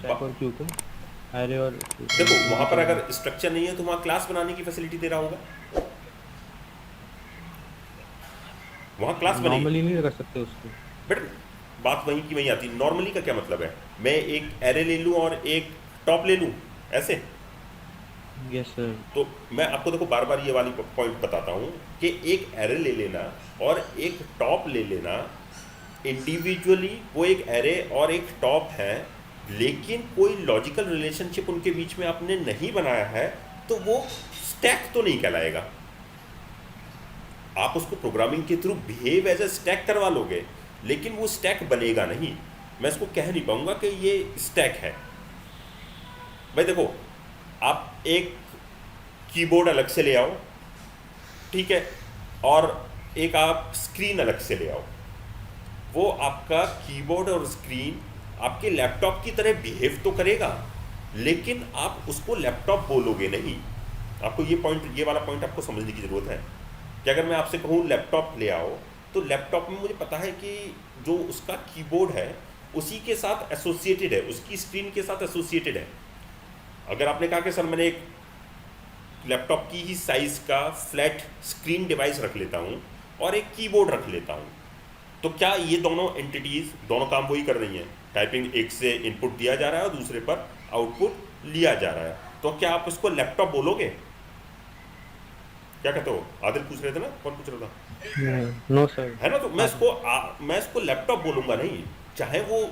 Stack और Q को, array और देखो वहाँ पर इंटीजर में। अगर स्ट्रक्चर नहीं है तो वहाँ क्लास बनाने की फैसिलिटी दे रहा होगा, वहाँ क्लास बनेगी। नॉर्मली नहीं कर सकते उसको। बट बात वहीं की वहीं आती है, नॉर्मली का क्या मतलब है? मैं एक एरे ले लूँ और एक टॉप ले लूँ, ऐसे? Yes sir. तो मैं आपको देखो बार बार ये वाली पॉइंट बताता हूँ कि एक एरे ले लेना और एक टॉप ले लेना, इंडिविजुअली वो एक एरे और एक टॉप है, लेकिन कोई लॉजिकल रिलेशनशिप उनके बीच में आपने नहीं बनाया है, तो वो स्टैक तो नहीं कहलाएगा। आप उसको प्रोग्रामिंग के through behave as a stack करवा लोगे, लेकिन वो स्टैक बनेगा नहीं। मैं इसको कह नहीं पाऊंगा कि ये स्टैक है। भाई देखो, आप एक कीबोर्ड अलग से ले आओ, ठीक है, और एक आप स्क्रीन अलग से ले आओ। वो आपका कीबोर्ड और स्क्रीन आपके लैपटॉप की तरह बिहेव तो करेगा, लेकिन आप उसको लैपटॉप बोलोगे नहीं। आपको ये वाला पॉइंट आपको समझने की ज़रूरत है कि अगर मैं आपसे कहूँ लैपटॉप ले आओ, तो लैपटॉप में मुझे पता है कि जो उसका कीबोर्ड है उसी के साथ एसोसिएटेड है, उसकी स्क्रीन के साथ एसोसिएटेड है। अगर आपने कहा कि सर मैंने एक लैपटॉप की ही साइज़ का फ्लैट स्क्रीन डिवाइस रख लेता हूँ और एक कीबोर्ड रख लेता हूँ, तो क्या ये दोनों एंटिटीज़ दोनों काम वही कर रही हैं? टाइपिंग एक से इनपुट दिया जा रहा है और दूसरे पर आउटपुट लिया जा रहा है, तो क्या आप उसको लैपटॉप बोलोगे? क्या कहते हो? आदिल पूछ रहे थे ना, कौन पूछ रहा था? No sir. है ना? तो मैं इसको लैपटॉप बोलूँगा नहीं, चाहे वो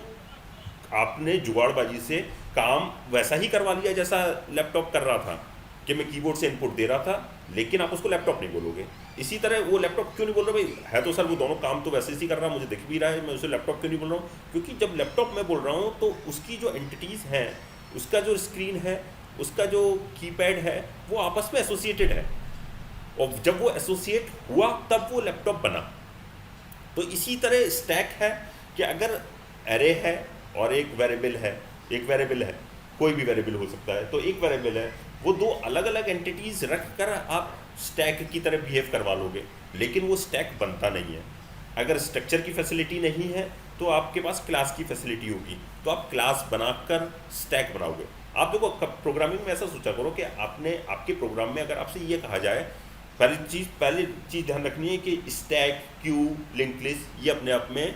आपने जुगाड़बाजी से काम वैसा ही करवा लिया जैसा लैपटॉप कर रहा था कि मैं कीबोर्ड से इनपुट दे रहा था, लेकिन आप उसको लैपटॉप नहीं बोलोगे। इसी तरह वो लैपटॉप क्यों नहीं बोल रहे? भाई है तो सर वो दोनों काम तो वैसे ही कर रहा है, मुझे दिख भी रहा है, मैं उसे लैपटॉप क्यों नहीं बोल रहा हूँ? क्योंकि जब लैपटॉप मैं बोल रहा हूँ तो उसकी जो एंटिटीज़ हैं, उसका जो स्क्रीन है, उसका जो कीपैड है, वो आपस में एसोसिएटेड है, और जब वो एसोसिएट हुआ तब वो लैपटॉप बना। तो इसी तरह स्टैक है कि अगर एरे है और एक वेरिएबल है, कोई भी वेरिएबल हो सकता है, तो एक वेरिएबल है, वो दो अलग अलग एंटिटीज़ रख कर आप स्टैक की तरह बिहेव करवा लोगे, लेकिन वो स्टैक बनता नहीं है। अगर स्ट्रक्चर की फैसिलिटी नहीं है तो आपके पास क्लास की फैसिलिटी होगी, तो आप क्लास बनाकर स्टैक बनाओगे। आप देखो प्रोग्रामिंग में ऐसा सोचा करो कि आपके प्रोग्राम में अगर आपसे ये कहा जाए, पहली चीज़ ध्यान रखनी है कि स्टैक, क्यू, लिंक लिस्ट, ये अपने आप में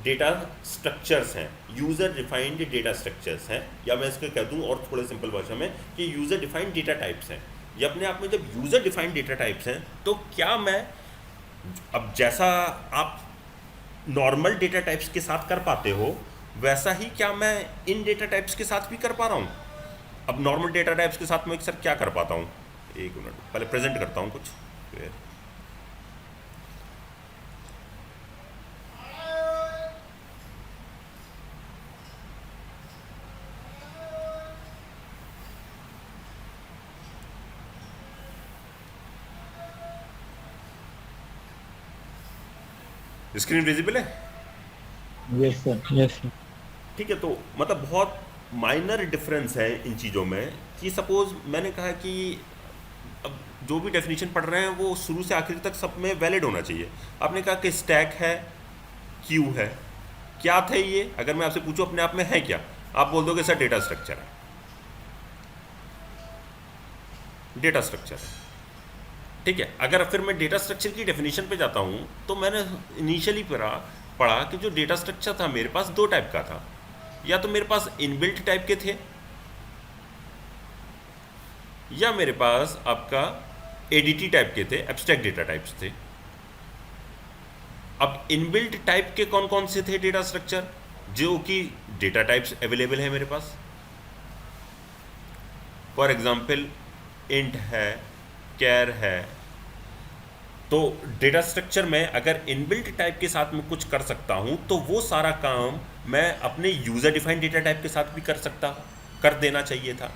डेटा स्ट्रक्चर्स हैं, यूज़र डिफाइंड डेटा स्ट्रक्चर्स हैं, या मैं इसको कह दूं और थोड़े सिंपल भाषा में कि यूज़र डिफाइंड डेटा टाइप्स हैं। ये अपने आप में जब यूज़र डिफाइंड डेटा टाइप्स हैं, तो क्या मैं अब जैसा आप नॉर्मल डेटा टाइप्स के साथ कर पाते हो, वैसा ही क्या मैं इन डेटा टाइप्स के साथ भी कर पा रहा हूँ? अब नॉर्मल डेटा टाइप्स के साथ मैं सर क्या कर पाता हूँ? एक मिनट पहले प्रेजेंट करता हूँ कुछ, फिर स्क्रीन विजिबल है? Yes sir, yes sir. ठीक है, तो मतलब बहुत माइनर डिफरेंस है इन चीज़ों में। कि सपोज मैंने कहा कि अब जो भी डेफिनेशन पढ़ रहे हैं वो शुरू से आखिर तक सब में वैलिड होना चाहिए। आपने कहा कि स्टैक है, क्यू है, क्या थे ये? अगर मैं आपसे पूछूं अपने आप में है क्या, आप बोल दोगे सर डेटा स्ट्रक्चर है, डेटा स्ट्रक्चर है। ठीक है, अगर फिर मैं डेटा स्ट्रक्चर की डेफिनेशन पे जाता हूँ, तो मैंने इनिशियली पढ़ा कि जो डेटा स्ट्रक्चर था मेरे पास दो टाइप का था। या तो मेरे पास इनबिल्ट टाइप के थे, या मेरे पास आपका एडीटी टाइप के थे, एब्स्ट्रैक्ट डेटा टाइप्स थे। अब इनबिल्ट टाइप के कौन कौन से थे डेटा स्ट्रक्चर, जो कि डेटा टाइप्स अवेलेबल है मेरे पास? फॉर एग्जांपल इंट है, कैर है। तो डेटा स्ट्रक्चर में अगर इनबिल्ट टाइप के साथ में कुछ कर सकता हूं, तो वो सारा काम मैं अपने यूज़र डिफाइंड डेटा टाइप के साथ भी कर देना चाहिए था।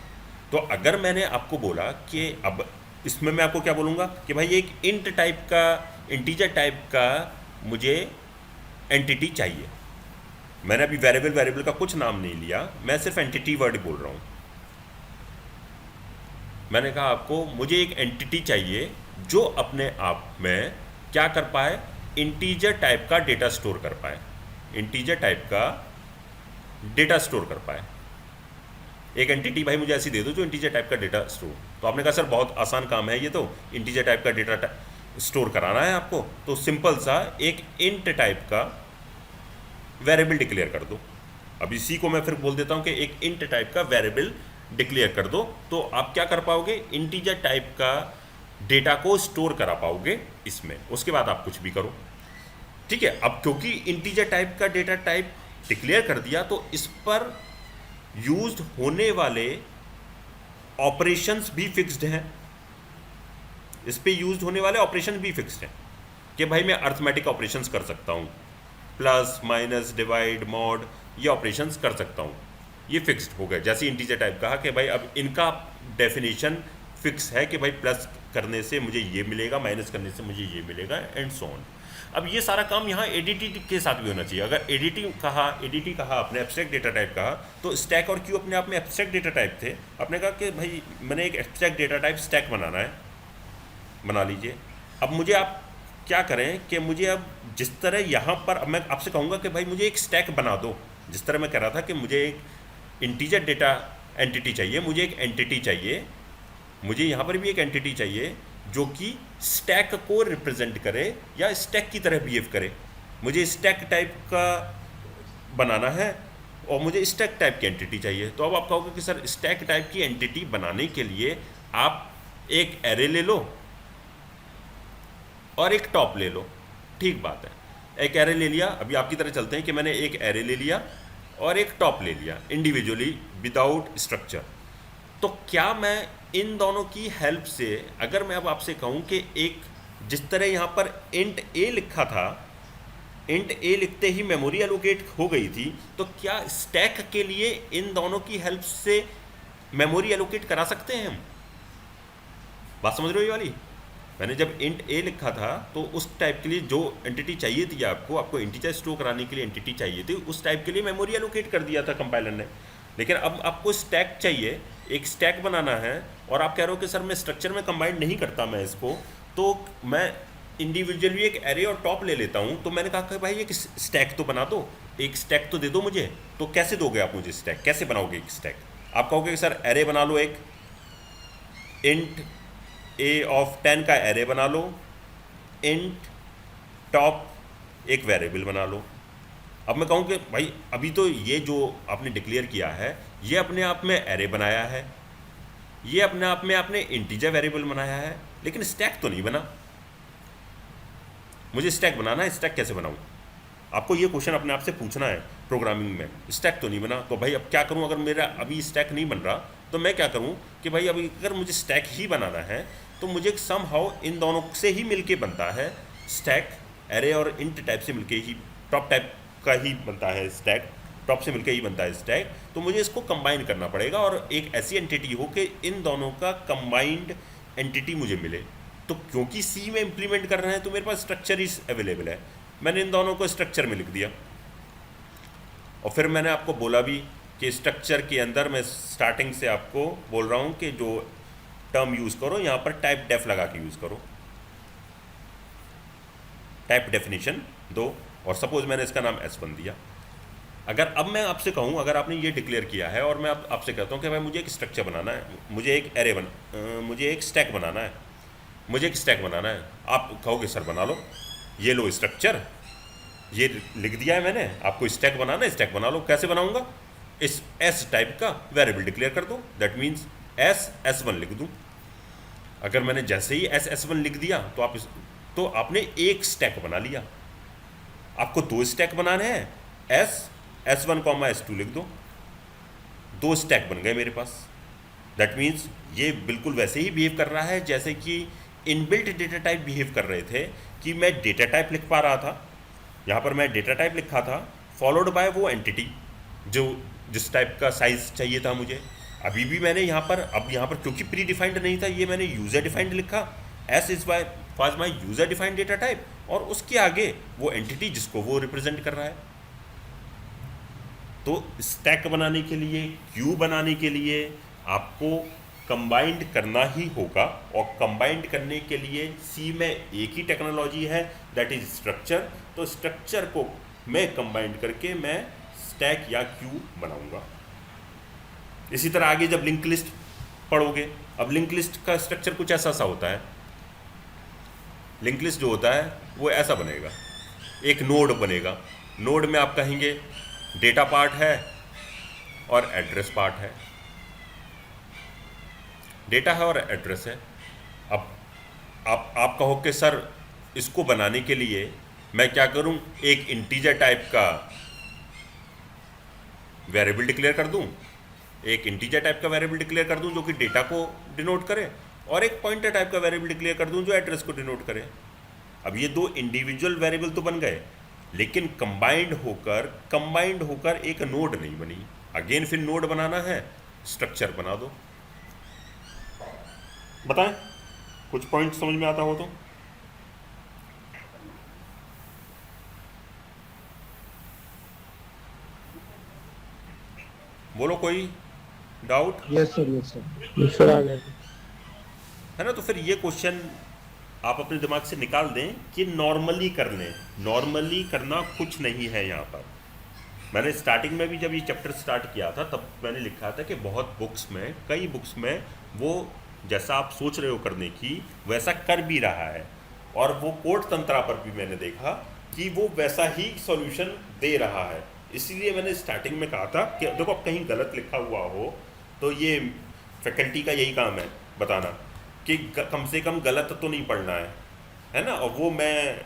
तो अगर मैंने आपको बोला कि अब इसमें मैं आपको क्या बोलूँगा कि भाई एक इंट टाइप का, इंटीजर टाइप का मुझे एंटिटी चाहिए। मैंने अभी वेरिएबल का कुछ नाम नहीं लिया, मैं सिर्फ एंटिटी वर्ड बोल रहा हूँ। मैंने कहा आपको मुझे एक एंटिटी चाहिए जो अपने आप में क्या कर पाए, इंटीजर टाइप का डेटा स्टोर कर पाए, इंटीजर टाइप का डेटा स्टोर कर पाए। एक एंटिटी भाई मुझे ऐसी दे दो जो इंटीजर टाइप का डेटा स्टोर। तो आपने कहा सर बहुत आसान काम है ये, तो इंटीजर टाइप का डेटा स्टोर कराना है आपको, तो सिंपल सा एक इंट टाइप का वेरिएबल डिक्लेयर कर दो। अब इसी को मैं फिर बोल देता हूँ कि एक इंट टाइप का वेरिएबल डिक्लेयर कर दो, तो आप क्या कर पाओगे, इंटीजर टाइप का डेटा को स्टोर करा पाओगे इसमें। उसके बाद आप कुछ भी करो, ठीक है। अब क्योंकि इंटीजर टाइप का डेटा टाइप डिक्लेयर कर दिया, तो इस पर यूज्ड होने वाले ऑपरेशंस भी फिक्स्ड हैं। इस पे यूज्ड होने वाले ऑपरेशन भी फिक्स्ड हैं कि भाई मैं अर्थमेटिक ऑपरेशंस कर सकता हूँ, प्लस माइनस डिवाइड मॉड, ये ऑपरेशंस कर सकता हूँ, ये फिक्स्ड हो गए। जैसे इंटीजर टाइप कहा कि भाई अब इनका डेफिनेशन फिक्स है कि भाई प्लस करने से मुझे ये मिलेगा, माइनस करने से मुझे ये मिलेगा, एंड सो ऑन। अब ये सारा काम यहाँ एडीटी के साथ भी होना चाहिए। अगर एडीटी कहा आपने, एब्स्ट्रैक्ट डेटा टाइप कहा, तो स्टैक और क्यू अपने आप में एब्स्ट्रैक्ट डेटा टाइप थे। आपने कहा कि भाई मैंने एक एब्स्ट्रैक्ट डेटा टाइप स्टैक बनाना है, बना लीजिए। अब मुझे आप क्या करें कि मुझे अब जिस तरह यहाँ पर, अब मैं आपसे कहूँगा कि भाई मुझे एक स्टैक बना दो, जिस तरह मैं कह रहा था कि मुझे एक इंटीजर डेटा एंटिटी चाहिए, मुझे एक एंटिटी चाहिए, मुझे यहाँ पर भी एक एंटिटी चाहिए जो कि स्टैक को रिप्रेजेंट करे या स्टैक की तरह बिहेव करे। मुझे स्टैक टाइप का बनाना है और मुझे स्टैक टाइप की एंटिटी चाहिए। तो अब आप कहोगे कि सर स्टैक टाइप की एंटिटी बनाने के लिए आप एक एरे ले लो और एक टॉप ले लो, ठीक बात है। एक एरे ले लिया, अभी आपकी तरह चलते हैं कि मैंने एक एरे ले लिया और एक टॉप ले लिया इंडिविजुअली विदाउट स्ट्रक्चर। तो क्या मैं इन दोनों की हेल्प से, अगर मैं अब आपसे कहूं कि एक, जिस तरह यहाँ पर इंट ए लिखा था, इंट ए लिखते ही मेमोरी एलोकेट हो गई थी, तो क्या स्टैक के लिए इन दोनों की हेल्प से मेमोरी एलोकेट करा सकते हैं हम? बात समझ रहे हो ये वाली? मैंने जब इंट ए लिखा था तो उस टाइप के लिए जो एंटिटी चाहिए थी आपको इंटीजर स्टोर कराने के लिए एंटिटी चाहिए थी, उस टाइप के लिए मेमोरी एलोकेट कर दिया था कंपाइलर ने। लेकिन अब आपको स्टैक चाहिए, एक स्टैक बनाना है, और आप कह रहे हो कि सर मैं स्ट्रक्चर में कंबाइन नहीं करता मैं इसको, तो मैं इंडिविजुअली एक एरे और टॉप ले लेता हूँ। तो मैंने कहा कि भाई एक स्टैक तो बना दो, एक स्टैक तो दे दो मुझे। तो कैसे दोगे आप मुझे स्टैक, कैसे बनाओगे एक स्टैक? आप कहोगे कि सर एरे बना लो, एक इंट ए ऑफ 10 का एरे बना लो, इंट टॉप एक वेरिएबल बना लो। अब मैं कहूँ कि भाई अभी तो ये जो आपने डिक्लेयर किया है ये अपने आप में एरे बनाया है, ये अपने आप में आपने इंटीजर वेरिएबल बनाया है, लेकिन स्टैक तो नहीं बना। मुझे स्टैक बनाना है, स्टैक कैसे बनाऊँ? आपको ये क्वेश्चन अपने आप से पूछना है प्रोग्रामिंग में। स्टैक तो नहीं बना, तो भाई अब क्या करूँ? अगर मेरा अभी स्टैक नहीं बन रहा तो मैं क्या करूँ कि भाई अभी अगर मुझे स्टैक ही बनाना है तो मुझे सम हाउ इन दोनों से ही मिलके बनता है स्टैक। एरे और इंट टाइप से मिलके ही, टॉप टाइप का ही बनता है स्टैक, टॉप से मिलके ही बनता है स्टैक। तो मुझे इसको कंबाइन करना पड़ेगा और एक ऐसी एंटिटी हो कि इन दोनों का कंबाइंड एंटिटी मुझे मिले। तो क्योंकि सी में इंप्लीमेंट कर रहे हैं तो मेरे पास स्ट्रक्चर ही अवेलेबल है, मैंने इन दोनों को स्ट्रक्चर में लिख दिया। और फिर मैंने आपको बोला भी कि स्ट्रक्चर के अंदर मैं स्टार्टिंग से आपको बोल रहा हूँ कि जो टर्म यूज़ करो यहाँ पर टाइप डेफ लगा के यूज़ करो, टाइप डेफिनेशन दो, और सपोज मैंने इसका नाम S1 दिया। अगर अब मैं आपसे कहूँ, अगर आपने ये डिक्लेयर किया है और मैं आपसे कहता हूँ कि भाई मुझे एक स्ट्रक्चर बनाना है, मुझे एक एरे मुझे एक स्टैक बनाना है, मुझे एक स्टैक बनाना है, आप कहोगे सर बना लो, ये लो स्ट्रक्चर, ये लिख दिया है मैंने, आपको स्टैक बनाना है, स्टैक बना लो। कैसे बनाऊंगा? इस एस टाइप का वेरिएबल डिक्लेयर कर दो, दैट मीन्स S1 लिख दूं। अगर मैंने जैसे ही S1 लिख दिया तो आपने एक स्टैक बना लिया। आपको दो स्टैक बनाने हैं, S1, S2 लिख दो, दो स्टैक बन गए मेरे पास। दैट मीन्स ये बिल्कुल वैसे ही बिहेव कर रहा है जैसे कि इनबिल्ट डेटा टाइप बिहेव कर रहे थे, कि मैं डेटा टाइप लिख पा रहा था, यहाँ पर मैं डेटा टाइप लिखा था, फॉलोड बाय वो एंटिटी जो जिस टाइप का साइज चाहिए था मुझे। अभी भी मैंने यहाँ पर क्योंकि प्री डिफाइंड नहीं था, ये मैंने यूज़र डिफाइंड लिखा, S is was my user defined data type, और उसके आगे वो एंटिटी जिसको वो रिप्रेजेंट कर रहा है। तो स्टैक बनाने के लिए, क्यू बनाने के लिए आपको कंबाइंड करना ही होगा, और कंबाइंड करने के लिए सी में एक ही टेक्नोलॉजी है, दैट इज स्ट्रक्चर। तो स्ट्रक्चर को मैं कंबाइंड करके मैं स्टैक या क्यू बनाऊंगा। इसी तरह आगे जब लिंक लिस्ट पढ़ोगे, अब लिंक लिस्ट का स्ट्रक्चर कुछ ऐसा सा होता है। लिंक लिस्ट जो होता है वो ऐसा बनेगा, एक नोड बनेगा। नोड में आप कहेंगे डेटा पार्ट है और एड्रेस पार्ट है, डेटा है और एड्रेस है। अब आप कहो कि सर इसको बनाने के लिए मैं क्या करूं, एक इंटीजर टाइप का वेरिएबल डिक्लेयर कर दूं, एक इंटीजर टाइप का वेरिएबल डिक्लेयर कर दूं जो कि डेटा को डिनोट करे, और एक पॉइंटर टाइप का वेरिएबल डिक्लेयर कर दूं जो एड्रेस को डिनोट करे। अब ये दो इंडिविजुअल वेरिएबल तो बन गए, लेकिन कंबाइंड होकर एक नोड नहीं बनी। अगेन फिर नोड बनाना है, स्ट्रक्चर बना दो। बताएं कुछ पॉइंट समझ में आता हो तो। बोलो कोई doubt yes sir, yes sir. Yes sir, आ गया। है ना। तो फिर ये क्वेश्चन आप अपने दिमाग से निकाल दें कि नॉर्मली कर लें। नॉर्मली करना कुछ नहीं है यहाँ पर। मैंने स्टार्टिंग में भी जब ये चैप्टर स्टार्ट किया था तब मैंने लिखा था कि बहुत बुक्स में, कई बुक्स में वो जैसा आप सोच रहे हो करने की वैसा कर भी रहा है, और वो कोड तंत्रा पर भी मैंने देखा कि वो वैसा ही सॉल्यूशन दे रहा है। इसलिए मैंने स्टार्टिंग में कहा था कि देखो अब कहीं गलत लिखा हुआ हो तो ये फैकल्टी का यही काम है बताना कि कम से कम गलत तो नहीं पढ़ना है ना। और वो मैं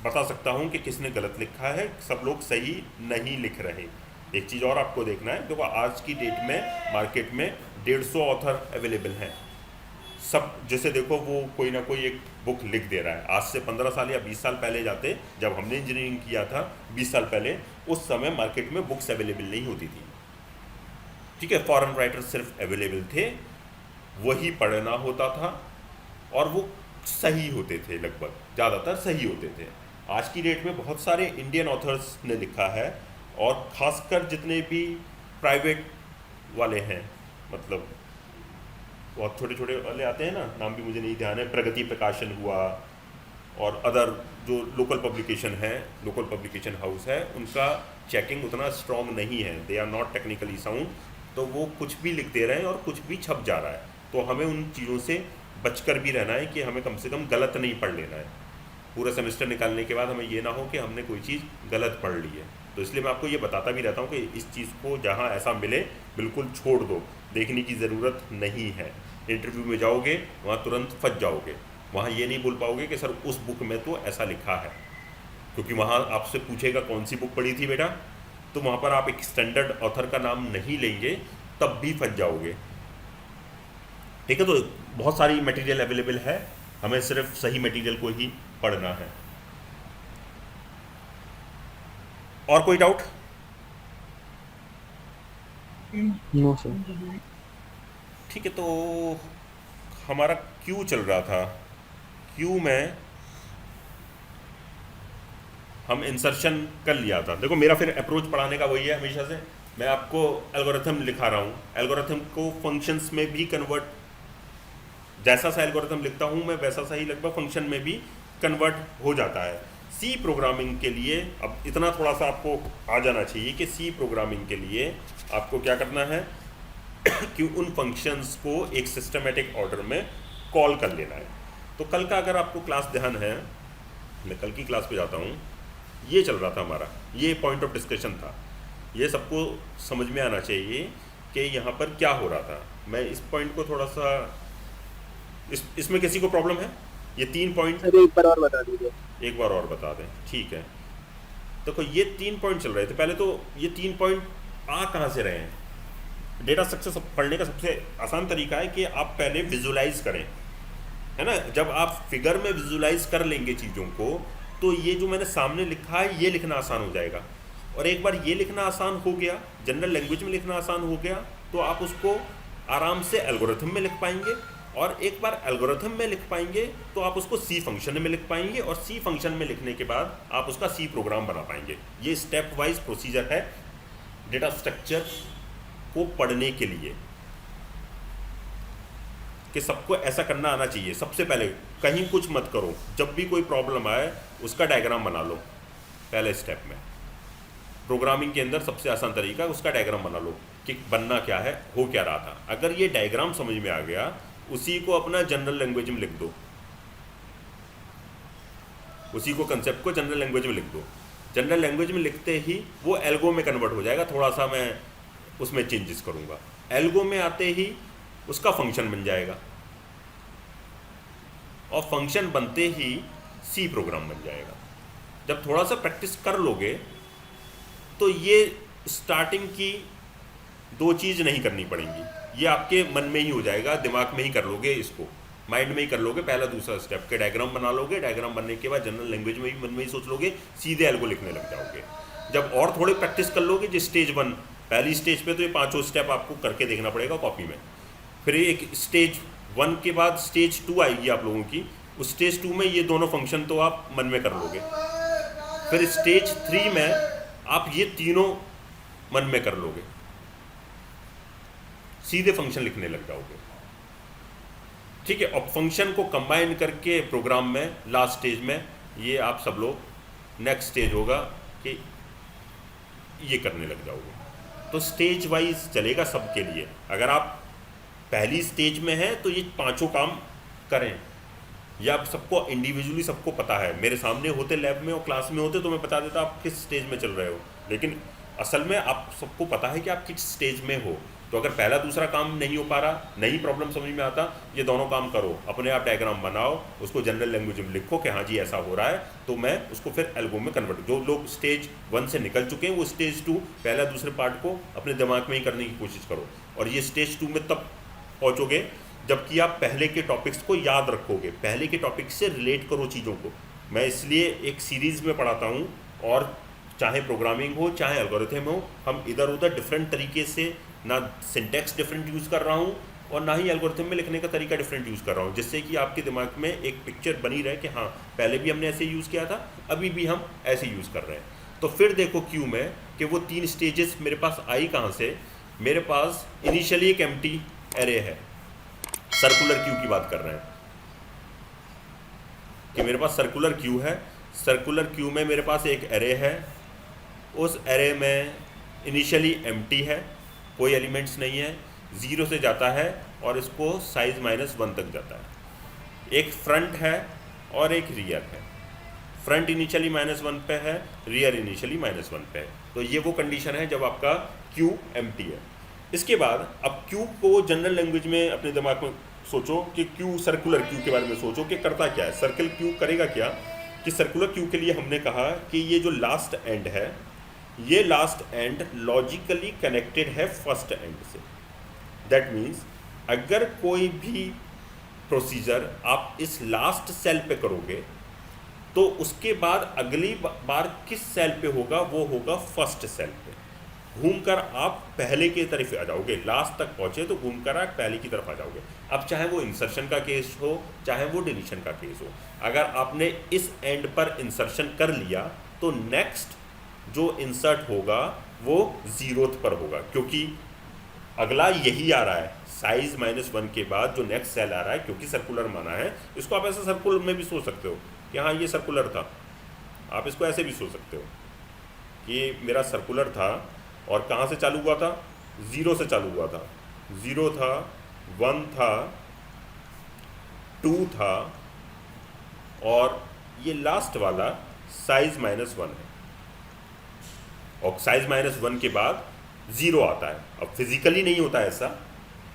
बता सकता हूँ कि किसने गलत लिखा है, सब लोग सही नहीं लिख रहे। एक चीज़ और आपको देखना है, देखो आज की डेट में मार्केट में 150 ऑथर अवेलेबल हैं सब। जैसे देखो वो कोई ना कोई एक बुक लिख दे रहा है। आज से 15 साल या 20 साल पहले जाते, जब हमने इंजीनियरिंग किया था 20 साल पहले, उस समय मार्केट में बुक्स अवेलेबल नहीं होती थी, ठीक है। फॉरेन राइटर्स सिर्फ अवेलेबल थे, वही पढ़ना होता था, और वो सही होते थे, लगभग ज़्यादातर सही होते थे। आज की डेट में बहुत सारे इंडियन ऑथर्स ने लिखा है, और ख़ासकर जितने भी प्राइवेट वाले हैं, मतलब बहुत छोटे छोटे वाले आते हैं ना, नाम भी मुझे नहीं ध्यान है, प्रगति प्रकाशन हुआ और अदर जो लोकल पब्लिकेशन है, लोकल पब्लिकेशन हाउस है, उनका चेकिंग उतना स्ट्रॉन्ग नहीं है, they are not technically sound, तो वो कुछ भी लिख दे रहे हैं और कुछ भी छप जा रहा है। तो हमें उन चीज़ों से बचकर भी रहना है कि हमें कम से कम गलत नहीं पढ़ लेना है। पूरा सेमेस्टर निकालने के बाद हमें ये ना हो कि हमने कोई चीज़ गलत पढ़ ली है। तो इसलिए मैं आपको ये बताता भी रहता हूँ कि इस चीज़ को जहाँ ऐसा मिले बिल्कुल छोड़ दो, देखने की ज़रूरत नहीं है। इंटरव्यू में जाओगे वहाँ तुरंत फंस जाओगे, वहाँ ये नहीं बोल पाओगे कि सर उस बुक में तो ऐसा लिखा है, क्योंकि वहाँ आपसे पूछेगा कौन सी बुक पढ़ी थी बेटा, तो वहाँ पर आप एक स्टैंडर्ड ऑथर का नाम नहीं लेंगे, तब भी फंस जाओगे, ठीक है। तो बहुत सारी मटेरियल अवेलेबल है, हमें सिर्फ सही मटेरियल को ही पढ़ना है। और कोई डाउट? No sir. ठीक है। तो हमारा क्यू चल रहा था, क्यू में हम इंसर्शन कर लिया था। देखो मेरा फिर अप्रोच पढ़ाने का वही है हमेशा से, मैं आपको एल्गोरिथम लिखा रहा हूँ, एल्गोरिथम को फंक्शंस में भी कन्वर्ट, जैसा सा एल्गोरिथम लिखता हूँ मैं वैसा सा ही लगभग फंक्शन में भी कन्वर्ट हो जाता है। सी प्रोग्रामिंग के लिए अब इतना थोड़ा सा आपको आ जाना चाहिए कि सी प्रोग्रामिंग के लिए आपको क्या करना है कि उन फंक्शंस को एक सिस्टमेटिक ऑर्डर में कॉल कर लेना है। तो कल का अगर आपको क्लास ध्यान है, मैं कल की क्लास पे जाता हूँ, ये चल रहा था हमारा, ये पॉइंट ऑफ डिस्कशन था, ये सबको समझ में आना चाहिए कि यहाँ पर क्या हो रहा था। मैं इस पॉइंट को थोड़ा सा, इसमें किसी को प्रॉब्लम है? ये 3 पॉइंट एक बार और बता दीजिए। एक बार और बता दें, ठीक है। देखो ये 3 पॉइंट चल रहे थे पहले, तो ये 3 पॉइंट आ कहाँ से रहे हैं? डेटा स्ट्रक्चर पढ़ने का सबसे आसान तरीका है कि आप पहले विजुलाइज करें, है ना। जब आप फिगर में विजुलाइज कर लेंगे चीज़ों को, तो ये जो मैंने सामने लिखा है ये लिखना आसान हो जाएगा। और एक बार ये लिखना आसान हो गया, जनरल लैंग्वेज में लिखना आसान हो गया, तो आप उसको आराम से एल्गोरिथम में लिख पाएंगे, और एक बार एल्गोरिथम में लिख पाएंगे तो आप उसको सी फंक्शन में लिख पाएंगे, और सी फंक्शन में लिखने के बाद आप उसका सी प्रोग्राम बना पाएंगे। ये स्टेप वाइज प्रोसीजर है डेटा स्ट्रक्चर को पढ़ने के लिए, कि सबको ऐसा करना आना चाहिए। सबसे पहले कहीं कुछ मत करो, जब भी कोई प्रॉब्लम आए उसका डायग्राम बना लो। पहले स्टेप में प्रोग्रामिंग के अंदर सबसे आसान तरीका उसका डायग्राम बना लो कि बनना क्या है, हो क्या रहा था। अगर ये डायग्राम समझ में आ गया, उसी को अपना जनरल लैंग्वेज में लिख दो, उसी को कंसेप्ट को जनरल लैंग्वेज में लिख दो। जनरल लैंग्वेज में लिखते ही वो एल्गो में कन्वर्ट हो जाएगा, थोड़ा सा मैं उसमें चेंजेस करूँगा। एल्गो में आते ही उसका फंक्शन बन जाएगा, और फंक्शन बनते ही सी प्रोग्राम बन जाएगा। जब थोड़ा सा प्रैक्टिस कर लोगे तो ये स्टार्टिंग की दो चीज़ नहीं करनी पड़ेंगी, ये आपके मन में ही हो जाएगा, दिमाग में ही कर लोगे, इसको माइंड में ही कर लोगे। पहला दूसरा स्टेप के डायग्राम बना लोगे, डायग्राम बनने के बाद जनरल लैंग्वेज में ही मन में ही सोच लोगे, सीधे एल्गो लिखने लग जाओगे। जब और थोड़ी प्रैक्टिस कर लोगे, जो स्टेज 1 पहली स्टेज पे तो ये 5 स्टेप आपको करके देखना पड़ेगा कॉपी में। फिर एक स्टेज 1 के बाद स्टेज 2 आएगी आप लोगों की, उस स्टेज 2 में ये दोनों फंक्शन तो आप मन में कर लोगे। फिर स्टेज 3 में आप ये तीनों मन में कर लोगे, सीधे फंक्शन लिखने लग जाओगे। ठीक है, अब फंक्शन को कंबाइन करके प्रोग्राम में लास्ट स्टेज में ये आप सब लोग नेक्स्ट स्टेज होगा कि ये करने लग जाओगे। तो स्टेज वाइज चलेगा सबके लिए। अगर आप पहली स्टेज में हैं तो ये 5 काम करें, या आप सबको इंडिविजुअली सबको पता है, मेरे सामने होते लैब में और क्लास में होते तो मैं बता देता आप किस स्टेज में चल रहे हो, लेकिन असल में आप सबको पता है कि आप किस स्टेज में हो। तो अगर पहला दूसरा काम नहीं हो पा रहा, नहीं प्रॉब्लम समझ में आता, ये दोनों काम करो, अपने आप डायग्राम बनाओ, उसको जनरल लैंग्वेज में लिखो कि हाँ जी ऐसा हो रहा है, तो मैं उसको फिर एल्गो में कन्वर्ट। जो लोग स्टेज 1 से निकल चुके हैं वो स्टेज 2 पहला दूसरे पार्ट को अपने दिमाग में ही करने की कोशिश करो, और ये स्टेज 2 में तब पहुँचोगे जबकि आप पहले के टॉपिक्स को याद रखोगे, पहले के टॉपिक से रिलेट करो चीज़ों को। मैं इसलिए एक सीरीज़ में पढ़ाता हूँ, और चाहे प्रोग्रामिंग हो चाहे एल्गोरिथम हो, हम इधर उधर डिफरेंट तरीके से, ना सिंटैक्स डिफरेंट यूज़ कर रहा हूँ और ना ही एल्गोरिथम में लिखने का तरीका डिफरेंट यूज़ कर रहा हूँ, जिससे कि आपके दिमाग में एक पिक्चर बनी रहे कि हाँ पहले भी हमने ऐसे यूज़ किया था, अभी भी हम ऐसे यूज़ कर रहे हैं। तो फिर देखो क्यू में कि वो 3 स्टेजेस मेरे पास आई कहाँ से। मेरे पास इनिशियली एक एम्प्टी एरे है, सर्कुलर क्यू की बात कर रहे हैं कि मेरे पास सर्कुलर क्यू है। सर्कुलर क्यू में मेरे पास एक एरे है, उस एरे में इनिशियली एम्प्टी है, कोई एलिमेंट्स नहीं है, 0 से जाता है और इसको साइज -1 तक जाता है। एक फ्रंट है और एक रियर है, फ्रंट इनिशियली -1 पे है, रियर इनिशियली -1 पे है। तो ये वो कंडीशन है जब आपका क्यू एम्प्टी है। इसके बाद अब क्यू को जनरल लैंग्वेज में अपने दिमाग में सोचो कि क्यू, सर्कुलर क्यू के बारे में सोचो कि करता क्या है। सर्कल क्यू करेगा क्या कि सर्कुलर क्यू के लिए हमने कहा कि ये जो लास्ट एंड है, ये लास्ट एंड लॉजिकली कनेक्टेड है फर्स्ट एंड से। दैट मीन्स अगर कोई भी प्रोसीजर आप इस लास्ट सेल पे करोगे तो उसके बाद अगली बार किस सेल पे होगा, वो होगा फर्स्ट सेल पे। घूमकर आप पहले की तरफ आ जाओगे, लास्ट तक पहुंचे तो घूमकर आप पहले की तरफ आ जाओगे। अब चाहे वो इंसर्शन का केस हो चाहे वो डिलीशन का केस हो, अगर आपने इस एंड पर इंसर्शन कर लिया तो नेक्स्ट जो इंसर्ट होगा वो 0th पर होगा, क्योंकि अगला यही आ रहा है। साइज -1 के बाद जो नेक्स्ट सेल आ रहा है, क्योंकि सर्कुलर माना है, इसको आप ऐसे सर्कुलर में भी सोच सकते हो कि हाँ ये सर्कुलर था। आप इसको ऐसे भी सोच सकते हो कि मेरा सर्कुलर था और कहाँ से चालू हुआ था, 0 से चालू हुआ था। 0 था, 1 था, 2 था, और ये लास्ट वाला साइज -1 है। और साइज -1 के बाद 0 आता है। अब फिजिकली नहीं होता ऐसा,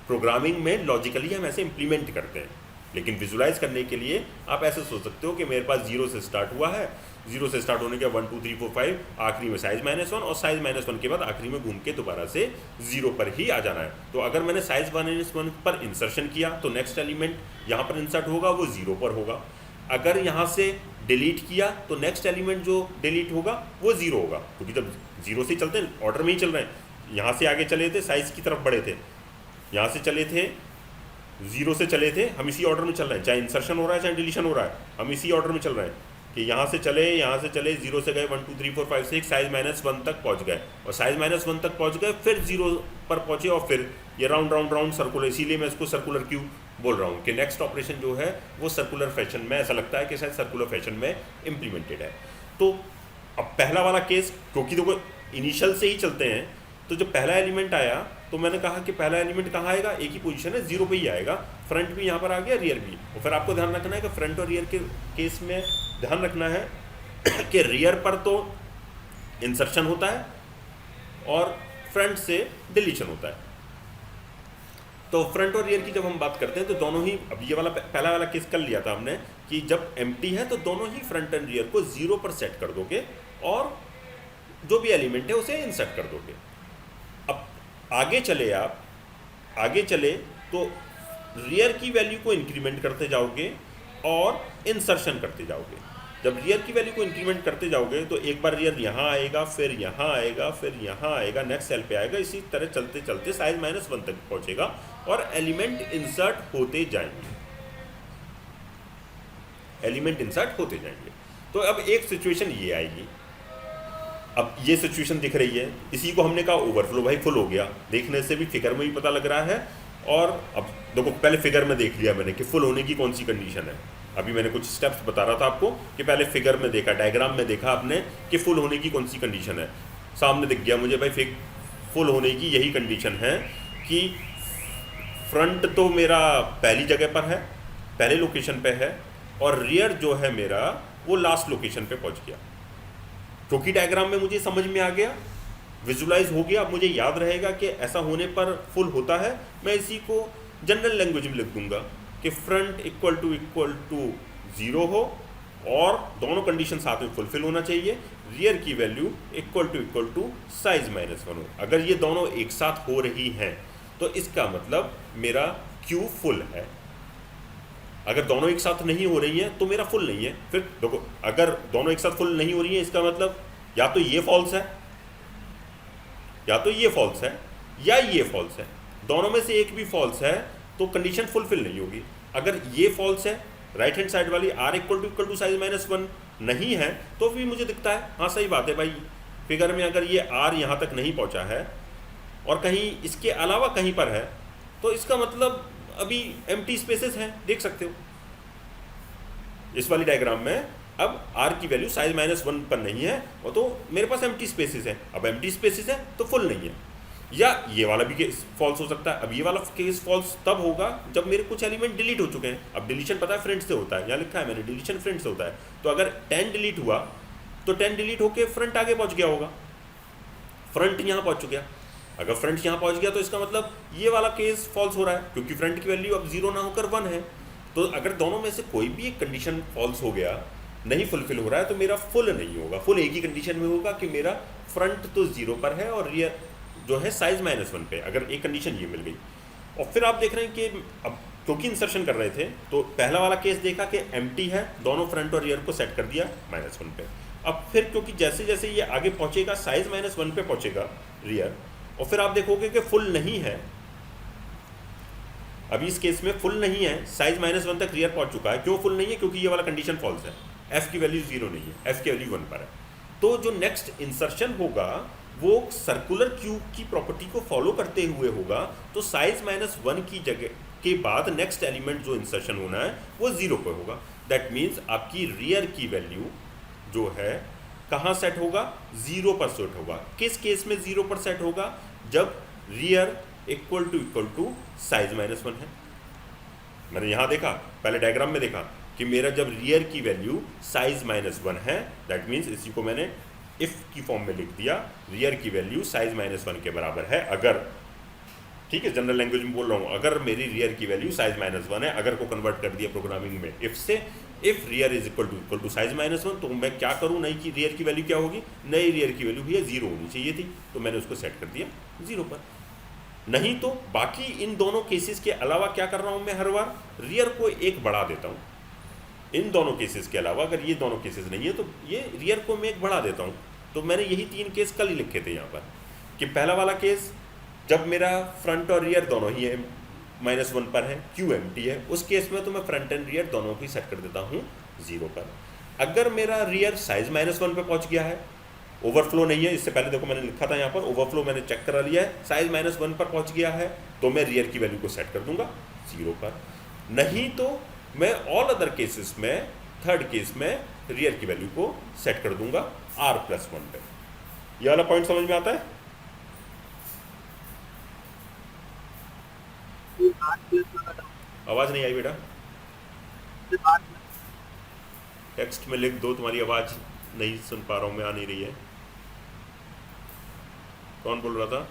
प्रोग्रामिंग में लॉजिकली हम ऐसे इम्प्लीमेंट करते हैं, लेकिन विजुलाइज करने के लिए आप ऐसे सोच सकते हो कि मेरे पास 0 से स्टार्ट हुआ है, 0 से स्टार्ट होने के 1 2 3 4 5 आखिरी में साइज -1, और साइज -1 के बाद आखिरी में घूम के दोबारा से 0 पर ही आ जाना है। तो अगर मैंने साइज -1 पर इंसर्शन किया तो नेक्स्ट एलिमेंट यहाँ पर इंसर्ट होगा वो 0 पर होगा। अगर यहाँ से डिलीट किया तो नेक्स्ट एलिमेंट जो डिलीट होगा वो 0 होगा, क्योंकि जब 0 से चलते हैं ऑर्डर में ही चल रहे हैं। यहाँ से आगे चले थे, साइज की तरफ बढ़े थे, यहाँ से चले थे, 0 से चले थे, हम इसी ऑर्डर में चल रहे हैं, चाहे इंसर्शन हो रहा है चाहे डिलीशन हो रहा है, हम इसी ऑर्डर में चल रहे हैं कि यहाँ से चले 0 से गए 1 2 3 4 5 6 साइज -1 तक पहुँच गए, और साइज -1 तक पहुँच गए, फिर 0 पर पहुँचे, और फिर ये राउंड राउंड राउंड सर्कुलर। इसीलिए मैं इसको सर्कुलर क्यू बोल रहा हूँ कि नेक्स्ट ऑपरेशन जो है वो सर्कुलर फैशन में, ऐसा लगता है कि शायद सर्कुलर फैशन में इम्प्लीमेंटेड है। तो अब पहला वाला केस, क्योंकि देखो इनिशियल से ही चलते हैं, तो जब पहला एलिमेंट आया तो मैंने कहा कि पहला एलिमेंट कहाँ आएगा, एक ही पोजीशन है, 0 पे ही आएगा, फ्रंट भी यहाँ पर आ गया, रियर भी। और फिर आपको ध्यान रखना है कि फ्रंट और रियर के केस में ध्यान रखना है कि रियर पर तो इंसर्शन होता है और फ्रंट से डिलीशन होता है। तो फ्रंट और रियर की जब हम बात करते हैं तो दोनों ही, अब ये वाला पहला वाला केस कर लिया था हमने कि जब एम्प्टी है तो दोनों ही फ्रंट एंड रियर को 0 पर सेट कर दोगे और जो भी एलिमेंट है उसे इंसर्ट कर दोगे। अब आगे चले तो रियर की वैल्यू को इंक्रीमेंट करते जाओगे और इंसर्शन करते जाओगे। जब रियर की वैल्यू को इंक्रीमेंट करते जाओगे तो एक बार रियर यहाँ आएगा, फिर यहाँ आएगा, फिर यहाँ आएगा, नेक्स्ट सेल पे आएगा, इसी तरह चलते चलते साइज -1 तक पहुँचेगा और एलिमेंट इंसर्ट होते जाएंगे, एलिमेंट इंसर्ट होते जाएंगे। तो अब एक सिचुएशन ये आएगी, अब ये सिचुएशन दिख रही है, इसी को हमने कहा ओवरफ्लो। भाई फुल हो गया, देखने से भी फिगर में भी पता लग रहा है। और अब देखो पहले फिगर में देख लिया मैंने कि फुल होने की कौन सी कंडीशन है। अभी मैंने कुछ स्टेप्स बता रहा था आपको कि पहले फिगर में देखा, डायग्राम में देखा आपने कि फुल होने की कौन सी कंडीशन है। सामने दिख गया मुझे भाई फुल होने की यही कंडीशन है कि फ्रंट तो मेरा पहली जगह पर है, पहले लोकेशन पे है, और रियर जो है मेरा वो लास्ट लोकेशन पे पहुंच गया। क्योंकि डायग्राम में मुझे समझ में आ गया, विजुलाइज हो गया, अब मुझे याद रहेगा कि ऐसा होने पर फुल होता है। मैं इसी को जनरल लैंग्वेज में लिख दूंगा कि फ्रंट इक्वल टू 0 हो और दोनों कंडीशन साथ में फुलफिल होना चाहिए, रियर की वैल्यू इक्वल टू साइज -1 हो। अगर ये दोनों एक साथ हो रही हैं तो इसका मतलब मेरा Q फुल है। अगर दोनों एक साथ नहीं हो रही हैं तो मेरा फुल नहीं है। फिर देखो, अगर दोनों एक साथ फुल नहीं हो रही हैं इसका मतलब या तो ये फॉल्स है, या तो ये फॉल्स है, या ये फॉल्स है। दोनों में से एक भी फॉल्स है तो कंडीशन फुलफिल नहीं होगी। अगर ये फॉल्स है, राइट हैंड साइड वाली r इक्वल टू साइज -1 नहीं है तो भी मुझे दिखता है हाँ सही बात है भाई, फिगर में अगर ये r यहाँ तक नहीं पहुँचा है और कहीं इसके अलावा कहीं पर है तो इसका मतलब अभी एम्प्टी स्पेसेस हैं, देख सकते हो इस वाली डायग्राम में। अब r की वैल्यू साइज -1 पर नहीं है और तो मेरे पास एम्प्टी स्पेसेस है। अब एम्प्टी स्पेसेस है तो फुल नहीं है। या ये वाला भी केस फॉल्स हो सकता है। अब ये वाला केस फॉल्स तब होगा जब मेरे कुछ एलिमेंट डिलीट हो चुके हैं। अब डिलीशन पता है फ्रंट से होता है, यहाँ लिखा है मैंने, डिलीशन फ्रंट से होता है। तो अगर 10 डिलीट हुआ तो 10 डिलीट होके फ्रंट आगे पहुँच गया होगा, फ्रंट यहाँ पहुँच गया। अगर फ्रंट यहाँ पहुँच गया तो इसका मतलब ये वाला केस फॉल्स हो रहा है क्योंकि फ्रंट की वैल्यू अब 0 ना होकर 1 है। तो अगर दोनों में से कोई भी एक कंडीशन फॉल्स हो गया, नहीं फुलफिल हो रहा है, तो मेरा फुल नहीं होगा। फुल एक ही कंडीशन में होगा कि मेरा फ्रंट तो 0 पर है और रियर जो है साइज -1 पे, अगर एक कंडीशन ये मिल गई। और फिर आप देख रहे हैं कि अब क्योंकि इंसर्शन कर रहे थे तो पहला वाला केस देखा कि एम्प्टी है, दोनों फ्रंट और रियर को सेट कर दिया -1 पे। अब फिर क्योंकि जैसे जैसे ये आगे पहुँचेगा साइज -1 पे पहुँचेगा रियर, और फिर आप देखोगे कि फुल नहीं है। अभी इस केस में फुल नहीं है, साइज -1 तक रियर पहुँच चुका है। क्यों फुल नहीं है? क्योंकि ये वाला कंडीशन फॉल्स है, f की वैल्यू 0 नहीं है, f की वैल्यू 1 पर है। तो जो नेक्स्ट इंसर्शन होगा वो सर्कुलर क्यूब की प्रॉपर्टी को फॉलो करते हुए होगा। तो साइज -1 की जगह के बाद नेक्स्ट एलिमेंट जो इंसर्शन होना है वो 0 पर होगा। दैट मीन्स आपकी रियर की वैल्यू जो है कहाँ सेट होगा? 0 पर सेट होगा। किस केस में 0 पर सेट होगा? जब रियर इक्वल टू साइज -1 है। मैंने यहाँ देखा, पहले डायग्राम में देखा कि मेरा जब रियर की वैल्यू साइज -1 है, दैट मीन्स इसी को मैंने इफ की फॉर्म में लिख दिया, रियर की वैल्यू साइज -1 के बराबर है। अगर, ठीक है, जनरल लैंग्वेज में बोल रहा हूँ, अगर मेरी रियर की वैल्यू साइज -1 है, अगर को कन्वर्ट कर दिया प्रोग्रामिंग में इफ से, if rear is equal to size -1, तो मैं क्या करूँ? नई की रियर की वैल्यू क्या होगी? नई रियर की वैल्यू भी 0 होनी चाहिए थी, तो मैंने उसको सेट कर दिया 0 पर। नहीं तो बाकी इन दोनों केसेस के अलावा क्या कर रहा हूँ मैं? हर बार रियर को 1 बढ़ा देता हूँ। इन दोनों केसेस के अलावा अगर ये दोनों केसेस नहीं है तो ये रियर को मैं 1 बढ़ा देता हूँ। तो मैंने यही 3 केस कल ही लिखे थे यहाँ पर कि पहला वाला केस जब मेरा फ्रंट और रियर दोनों ही है -1 पर है, क्यू एम्प्टी है, उस केस में तो मैं फ्रंट एंड रियर दोनों को सेट कर देता हूँ 0 पर। अगर मेरा रियर साइज -1 पे पहुँच गया है, ओवरफ्लो नहीं है, इससे पहले देखो मैंने लिखा था यहाँ पर ओवरफ्लो, मैंने चेक करा लिया है, साइज -1 पर पहुँच गया है, तो मैं रियर की वैल्यू को सेट कर दूंगा 0 पर। नहीं तो मैं ऑल अदर केसेस में, थर्ड केस में रियर की वैल्यू को सेट कर दूंगा r+1 पे। ये वाला पॉइंट समझ में आता है? आवाज़ नहीं आई बेटा, टेक्स्ट में लिख दो, तुम्हारी आवाज़ नहीं सुन पा रहा हूँ मैं, आ नहीं रही है। कौन बोल रहा था?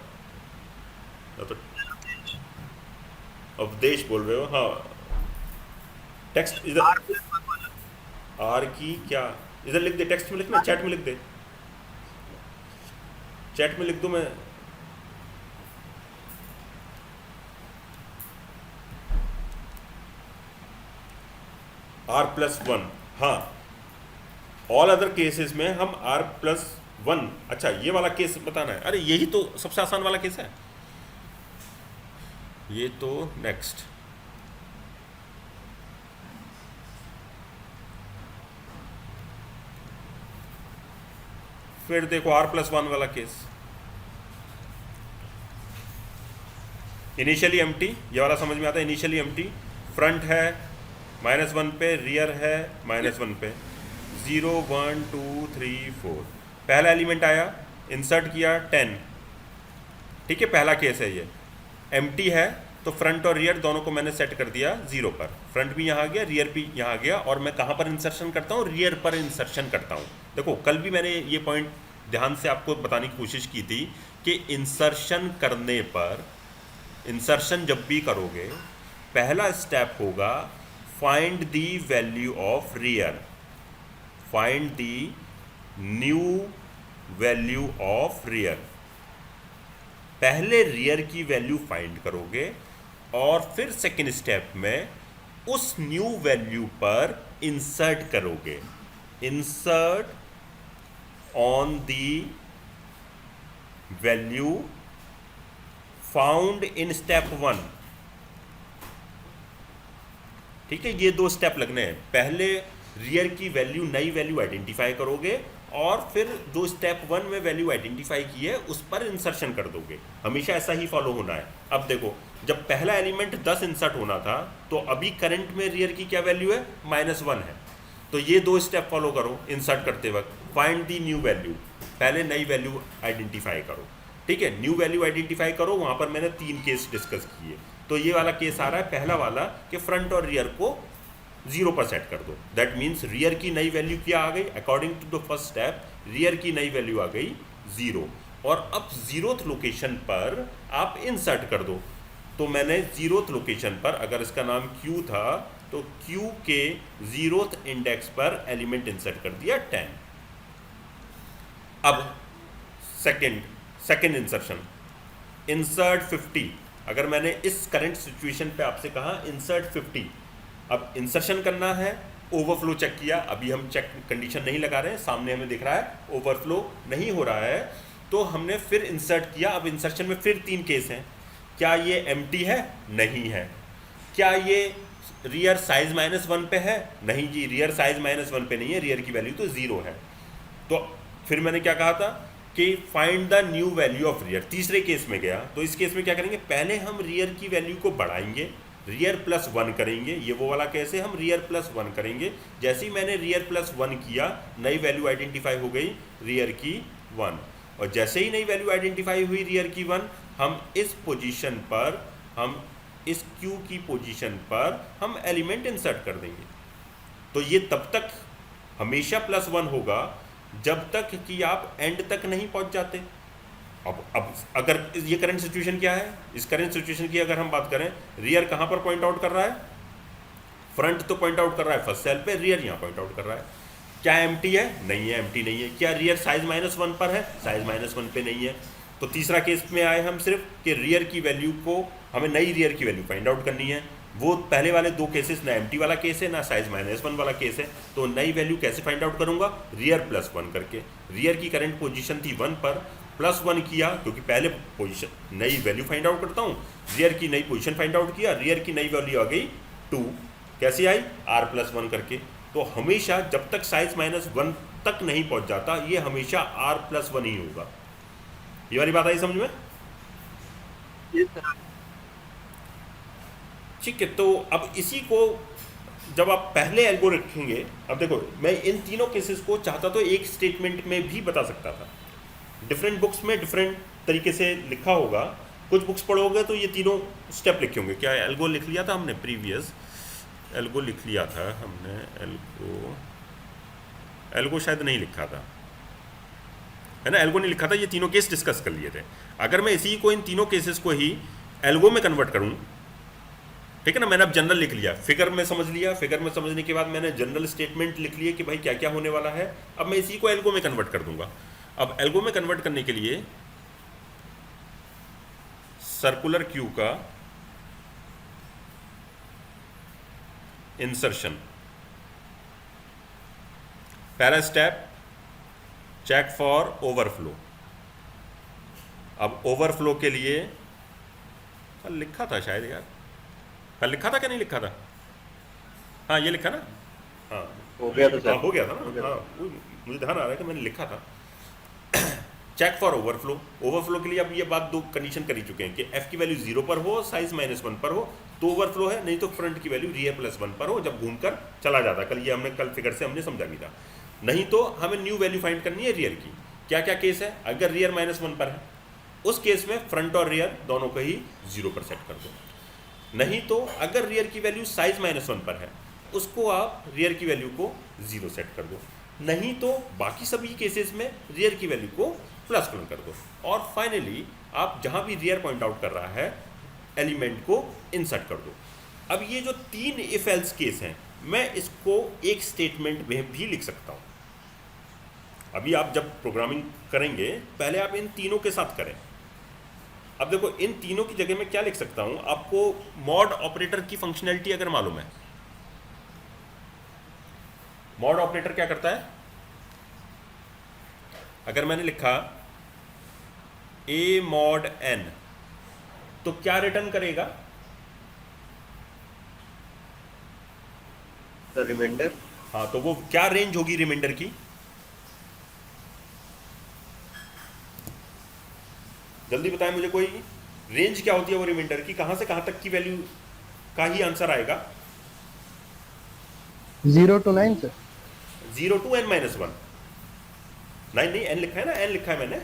या तो अवधेश बोल रहे हो? हाँ, टेक्स्ट इधर आर की क्या, इधर लिख दे, टेक्स्ट में लिखना, चैट में लिख दे, चैट में लिख दो। मैं R+1, हाँ, ऑल अदर केसेस में हम R+1, अच्छा ये वाला केस बताना है। अरे यही तो सबसे आसान वाला केस है ये तो। नेक्स्ट, फिर देखो R+1 वाला केस, इनिशियली एम्प्टी, ये वाला समझ में आता है। इनिशियली एम्प्टी, फ्रंट है -1 पे, रियर है -1 पे, 0 1 2 3 4, पहला एलिमेंट आया, इंसर्ट किया 10, ठीक है, पहला केस है ये। एम्प्टी है तो फ्रंट और रियर दोनों को मैंने सेट कर दिया 0 पर, फ्रंट भी यहाँ आ गया, रियर भी यहाँ आ गया, और मैं कहाँ पर इंसर्शन करता हूँ? रियर पर इंसर्शन करता हूँ। देखो कल भी मैंने ये पॉइंट ध्यान से आपको बताने की कोशिश की थी कि इंसर्शन करने पर, इंसर्शन जब भी करोगे पहला स्टेप होगा find the value of rear, find the new value of rear. पहले रियर की वैल्यू फाइंड करोगे और फिर सेकेंड स्टेप में उस न्यू वैल्यू पर इंसर्ट करोगे, insert on the value found in step 1, ठीक है। ये 2 स्टेप लगने हैं, पहले रियर की वैल्यू, नई वैल्यू आइडेंटिफाई करोगे और फिर जो स्टेप 1 में वैल्यू आइडेंटिफाई की है उस पर इंसर्शन कर दोगे। हमेशा ऐसा ही फॉलो होना है। अब देखो, जब पहला एलिमेंट 10 इंसर्ट होना था तो अभी करंट में रियर की क्या वैल्यू है? -1 है। तो ये 2 स्टेप फॉलो करो इंसर्ट करते वक्त, फाइंड दी न्यू वैल्यू, पहले नई वैल्यू आइडेंटिफाई करो, ठीक है। न्यू वैल्यू आइडेंटिफाई करो, वहाँ पर मैंने 3 केस डिस्कस किए। तो ये वाला केस आ रहा है, पहला वाला, कि फ्रंट और रियर को 0 पर सेट कर दो। दैट मीन्स रियर की नई वैल्यू क्या आ गई? According to the first step rear की नई वैल्यू आ गई 0, और अब 0th लोकेशन पर आप इंसर्ट कर दो। तो मैंने 0th लोकेशन पर, अगर इसका नाम Q था तो Q के 0th इंडेक्स पर एलिमेंट इंसर्ट कर दिया 10। अब सेकेंड इंसर्शन, इंसर्ट 50। अगर मैंने इस करंट सिचुएशन पे आपसे कहा इंसर्ट 50, अब इंसर्शन करना है, ओवरफ्लो चेक किया, अभी हम चेक कंडीशन नहीं लगा रहे हैं, सामने हमें दिख रहा है ओवरफ्लो नहीं हो रहा है, तो हमने फिर इंसर्ट किया। अब इंसर्शन में फिर 3 केस हैं। क्या ये एम्प्टी है? नहीं है। क्या ये रियर साइज -1 पे है? नहीं जी, रियर साइज -1 पे नहीं है, रियर की वैल्यू तो 0 है। तो फिर मैंने क्या कहा था कि find the new value of rear. तीसरे केस में गया, तो इस केस में क्या करेंगे? पहले हम रियर की वैल्यू को बढ़ाएंगे, रियर +1 करेंगे। ये वो वाला कैसे, हम रियर +1 करेंगे। जैसे ही मैंने रियर +1 किया, नई वैल्यू आइडेंटिफाई हो गई रियर की 1, और जैसे ही नई वैल्यू आइडेंटिफाई हुई रियर की 1, हम इस पोजीशन पर, हम इस Q की पोजीशन पर हम एलिमेंट इंसर्ट कर देंगे। तो ये तब तक हमेशा +1 होगा जब तक कि आप एंड तक नहीं पहुंच जाते। अब अगर ये करंट सिचुएशन क्या है, इस करंट सिचुएशन की अगर हम बात करें, रियर कहाँ पर पॉइंट आउट कर रहा है? फ्रंट तो पॉइंट आउट कर रहा है फर्स्ट सेल पे, रियर यहाँ पॉइंट आउट कर रहा है। क्या एम्प्टी है? नहीं है, एम्प्टी नहीं है। क्या रियर साइज -1 पर है? साइज -1 पे नहीं है। तो तीसरा केस में आए हम सिर्फ कि रियर की वैल्यू को, हमें नई रियर की वैल्यू फाइंड आउट करनी है। वो पहले वाले 2 केसेस, ना एम्प्टी वाला केस है ना साइज -1 वाला केस है। तो नई वैल्यू कैसे फाइंड आउट करूंगा? रियर +1 करके। रियर की करंट पोजीशन थी 1 पर, +1 किया, क्योंकि पहले पोजीशन नई वैल्यू फाइंड आउट करता हूँ, रियर की नई पोजीशन फाइंड आउट किया, रियर की नई वैल्यू आ गई 2। कैसे आई? R+1 करके। तो हमेशा जब तक साइज -1 तक नहीं पहुंच जाता, ये हमेशा R+1 ही होगा। ये वाली बात आई समझ में? ठीक है। तो अब इसी को जब आप पहले एल्गो रखेंगे, अब देखो मैं इन तीनों केसेस को चाहता तो एक स्टेटमेंट में भी बता सकता था, डिफरेंट बुक्स में डिफरेंट तरीके से लिखा होगा, कुछ बुक्स पढ़ोगे तो ये तीनों स्टेप लिखे होंगे। क्या एल्गो लिख लिया था हमने? प्रीवियस एल्गो लिख लिया था हमने। एल्गो शायद नहीं लिखा था, है ना? एल्गो नहीं लिखा था, ये तीनों केस डिस्कस कर लिए थे। अगर मैं इसी को, इन तीनों केसेस को ही एल्गो में कन्वर्ट करूं, ठीक है ना? मैंने अब जनरल लिख लिया, फिगर में समझ लिया, फिगर में समझने के बाद मैंने जनरल स्टेटमेंट लिख लिए कि भाई क्या क्या होने वाला है। अब मैं इसी को एल्गो में कन्वर्ट कर दूंगा। अब एल्गो में कन्वर्ट करने के लिए सर्कुलर क्यू का इंसर्शन, पहला स्टेप चेक फॉर ओवरफ्लो। अब ओवरफ्लो के लिए कल लिखा था शायद यार, कल लिखा था क्या नहीं लिखा था? हाँ ये लिखा ना, हाँ हो गया था सर। हो गया था ना, हाँ वो मुझे ध्यान आ रहा है कि मैंने लिखा था। Check for overflow. ओवरफ्लो के लिए अब ये बात दो कंडीशन कर ही चुके हैं कि एफ की वैल्यू 0 पर हो, साइज -1 पर हो तो ओवरफ्लो है, नहीं तो फ्रंट की वैल्यू रियर +1 पर हो जब घूमकर चला जाता। कल ये हमने, कल फिगर से हमने समझा भी था। नहीं तो हमें न्यू वैल्यू फाइंड करनी है रियर की। क्या क्या केस है? अगर रियर -1 पर है उस केस में फ्रंट और रियर दोनों को ही 0 पर सेट कर दो। नहीं तो अगर रियर की वैल्यू साइज -1 पर है उसको आप रियर की वैल्यू को 0 सेट कर दो। नहीं तो बाकी सभी केसेस में रियर की वैल्यू को +1 कर दो। और फाइनली आप जहां भी रियर पॉइंट आउट कर रहा है एलिमेंट को इंसर्ट कर दो। अब ये जो 3 इफ एल्स केस हैं, मैं इसको एक स्टेटमेंट में भी लिख सकता हूं। अभी आप जब प्रोग्रामिंग करेंगे पहले आप इन तीनों के साथ करें। अब देखो इन तीनों की जगह मैं क्या लिख सकता हूं, आपको मॉड ऑपरेटर की फंक्शनैलिटी अगर मालूम है, मॉड ऑपरेटर क्या करता है? अगर मैंने लिखा a mod n तो क्या रिटर्न करेगा? रिमाइंडर। हाँ, तो वो क्या रेंज होगी रिमाइंडर की? जल्दी बताएं मुझे कोई, रेंज क्या होती है वो रिमाइंडर की? कहां से कहां तक की वैल्यू का ही आंसर आएगा? 0 to 9 सर। 0 to n -1। नहीं n लिखा है ना, n लिखा है मैंने,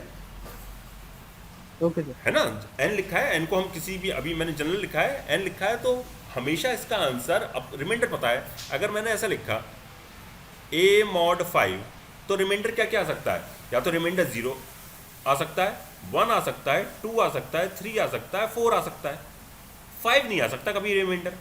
ओके सर। है ना? n लिखा है, n को हम किसी भी, अभी मैंने जनरल लिखा है, n लिखा है तो हमेशा इसका आंसर, अब रिमाइंडर पता है। अगर मैंने ऐसा लिखा a mod 5 तो रिमाइंडर क्या क्या आ सकता है? या तो रिमाइंडर 0 आ सकता है, 1 आ सकता है, 2 आ सकता है, 3 आ सकता है, 4 आ सकता है, 5 नहीं आ सकता कभी रिमाइंडर।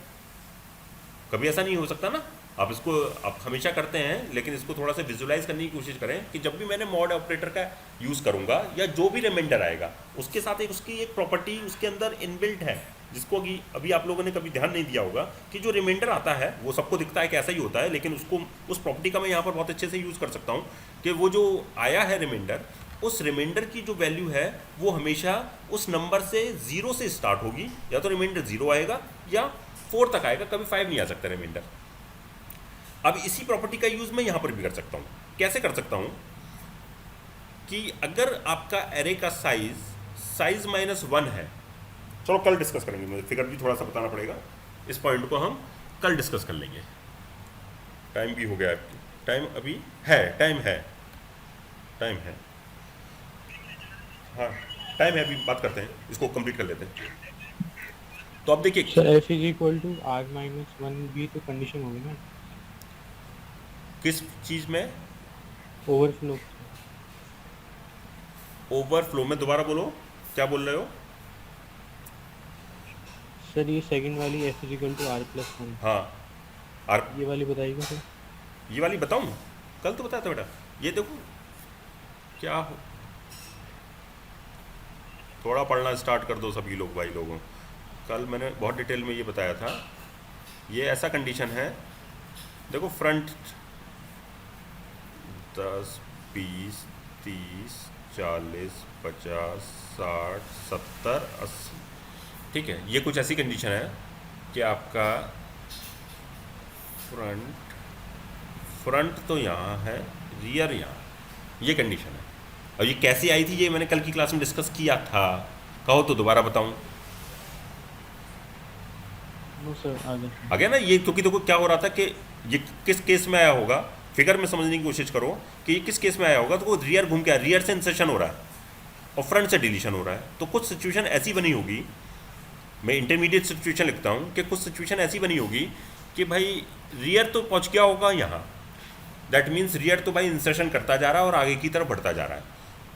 कभी ऐसा नहीं हो सकता ना। आप इसको आप हमेशा करते हैं, लेकिन इसको थोड़ा सा विजुलाइज करने की कोशिश करें कि जब भी मैंने मॉड ऑपरेटर का यूज़ करूंगा या जो भी रिमाइंडर आएगा उसके साथ एक उसकी एक प्रॉपर्टी उसके अंदर इनबिल्ट है, जिसको कि अभी आप लोगों ने कभी ध्यान नहीं दिया होगा कि जो रिमाइंडर आता है वो सबको दिखता है कि ऐसा ही होता है, लेकिन उसको, उस प्रॉपर्टी का मैं यहाँ पर बहुत अच्छे से यूज़ कर सकता हूँ कि वो जो आया है रिमाइंडर, उस रिमाइंडर की जो वैल्यू है वो हमेशा उस नंबर से 0 से स्टार्ट होगी। या तो रिमाइंडर 0 आएगा या 4 तक आएगा, कभी 5 नहीं आ सकता रिमाइंडर। अब इसी प्रॉपर्टी का यूज़ मैं यहाँ पर भी कर सकता हूँ। कैसे कर सकता हूँ कि अगर आपका एरे का साइज -1 है, चलो कल डिस्कस करेंगे, मुझे फिगर भी थोड़ा सा बताना पड़ेगा, इस पॉइंट को हम कल डिस्कस कर लेंगे। टाइम भी हो गया, टाइम अभी है, टाइम है, हाँ टाइम है, अभी बात करते हैं, इसको कंप्लीट कर लेते हैं। तो अब देखिए सर f = r-1 भी तो कंडीशन होगी ना किस चीज़ में? ओवरफ्लो। ओवरफ्लो में, दोबारा बोलो क्या बोल रहे हो? सर ये सेकंड वाली f = r+1, हाँ, और ये वाली बताइएगा सर। ये वाली बताऊं? कल तो बताया था बेटा। ये देखो क्या हो, थोड़ा पढ़ना स्टार्ट कर दो सभी लोग, भाई लोगों। कल मैंने बहुत डिटेल में ये बताया था। ये ऐसा कंडीशन है, देखो फ्रंट 10, 20, 30, 40, 50, 60, 70, 80, ठीक है। ये कुछ ऐसी कंडीशन है कि आपका फ्रंट तो यहाँ है, रियर यहाँ, ये कंडीशन है। और ये कैसे आई थी ये मैंने कल की क्लास में डिस्कस किया था, कहो तो दोबारा बताऊं? नो सर आ गया ना ये? क्योंकि देखो क्या हो रहा था कि ये किस केस में आया होगा, फिगर में समझने की कोशिश करो कि ये किस केस में आया होगा। तो वो रियर घूम के, रियर से इंसर्शन हो रहा है और फ्रंट से डिलीशन हो रहा है। तो कुछ सिचुएशन ऐसी बनी होगी, मैं इंटरमीडिएट सिचुएशन लिखता हूँ कि कुछ सिचुएशन ऐसी बनी होगी कि भाई रियर तो पहुँच गया होगा यहाँ, दैट मीन्स रियर तो भाई इंसर्शन करता जा रहा है और आगे की तरफ बढ़ता जा रहा है,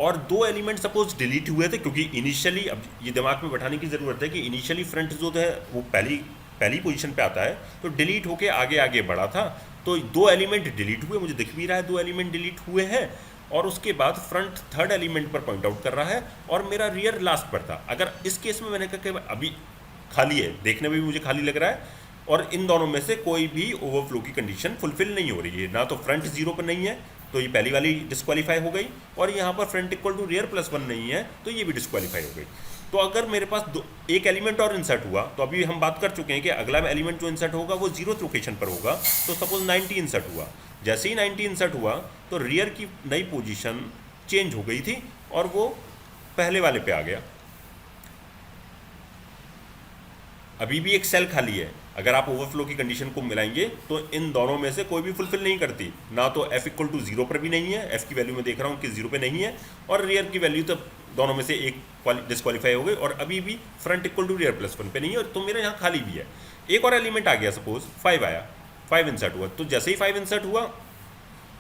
और दो एलिमेंट सपोज डिलीट हुए थे, क्योंकि इनिशियली, अब ये दिमाग में बैठाने की ज़रूरत है कि इनिशियली फ्रंट जो है वो पहली पोजीशन पे आता है, तो डिलीट होके आगे आगे बढ़ा था, तो दो एलिमेंट डिलीट हुए, मुझे दिख भी रहा है दो एलिमेंट डिलीट हुए हैं, और उसके बाद फ्रंट थर्ड एलिमेंट पर पॉइंट आउट कर रहा है और मेरा रियर लास्ट पर था। अगर इस केस में मैंने कहा कि अभी खाली है, देखने में भी मुझे खाली लग रहा है, और इन दोनों में से कोई भी ओवरफ्लो की कंडीशन फुलफिल नहीं हो रही है, ना तो फ्रंट जीरो पर नहीं है तो ये पहली वाली डिस्क्वालीफाई हो गई, और यहाँ पर फ्रंट इक्वल टू रियर +1 नहीं है तो ये भी डिस्क्वालीफाई हो गई। तो अगर मेरे पास एक एलिमेंट और इंसर्ट हुआ, तो अभी हम बात कर चुके हैं कि अगला एलिमेंट जो इंसर्ट होगा वो 0th लोकेशन पर होगा, तो सपोज 90 इंसर्ट हुआ, जैसे ही 90 इंसर्ट हुआ तो रियर की नई पोजीशन चेंज हो गई थी और वो पहले वाले पे आ गया। अभी भी एक सेल खाली है, अगर आप ओवरफ्लो की कंडीशन को मिलाएंगे तो इन दोनों में से कोई भी फुलफिल नहीं करती, ना तो f इक्वल टू 0 पर भी नहीं है, f की वैल्यू मैं देख रहा हूँ कि 0 पे नहीं है, और रियर की वैल्यू तो दोनों में से एक डिस्क्वालीफाई हो गई, और अभी भी फ्रंट इक्वल टू रियर +1 पे नहीं है, और तो मेरा यहाँ खाली भी है। एक और एलिमेंट आ गया, सपोज 5 आया, 5 इंसर्ट हुआ, तो जैसे ही 5 इंसर्ट हुआ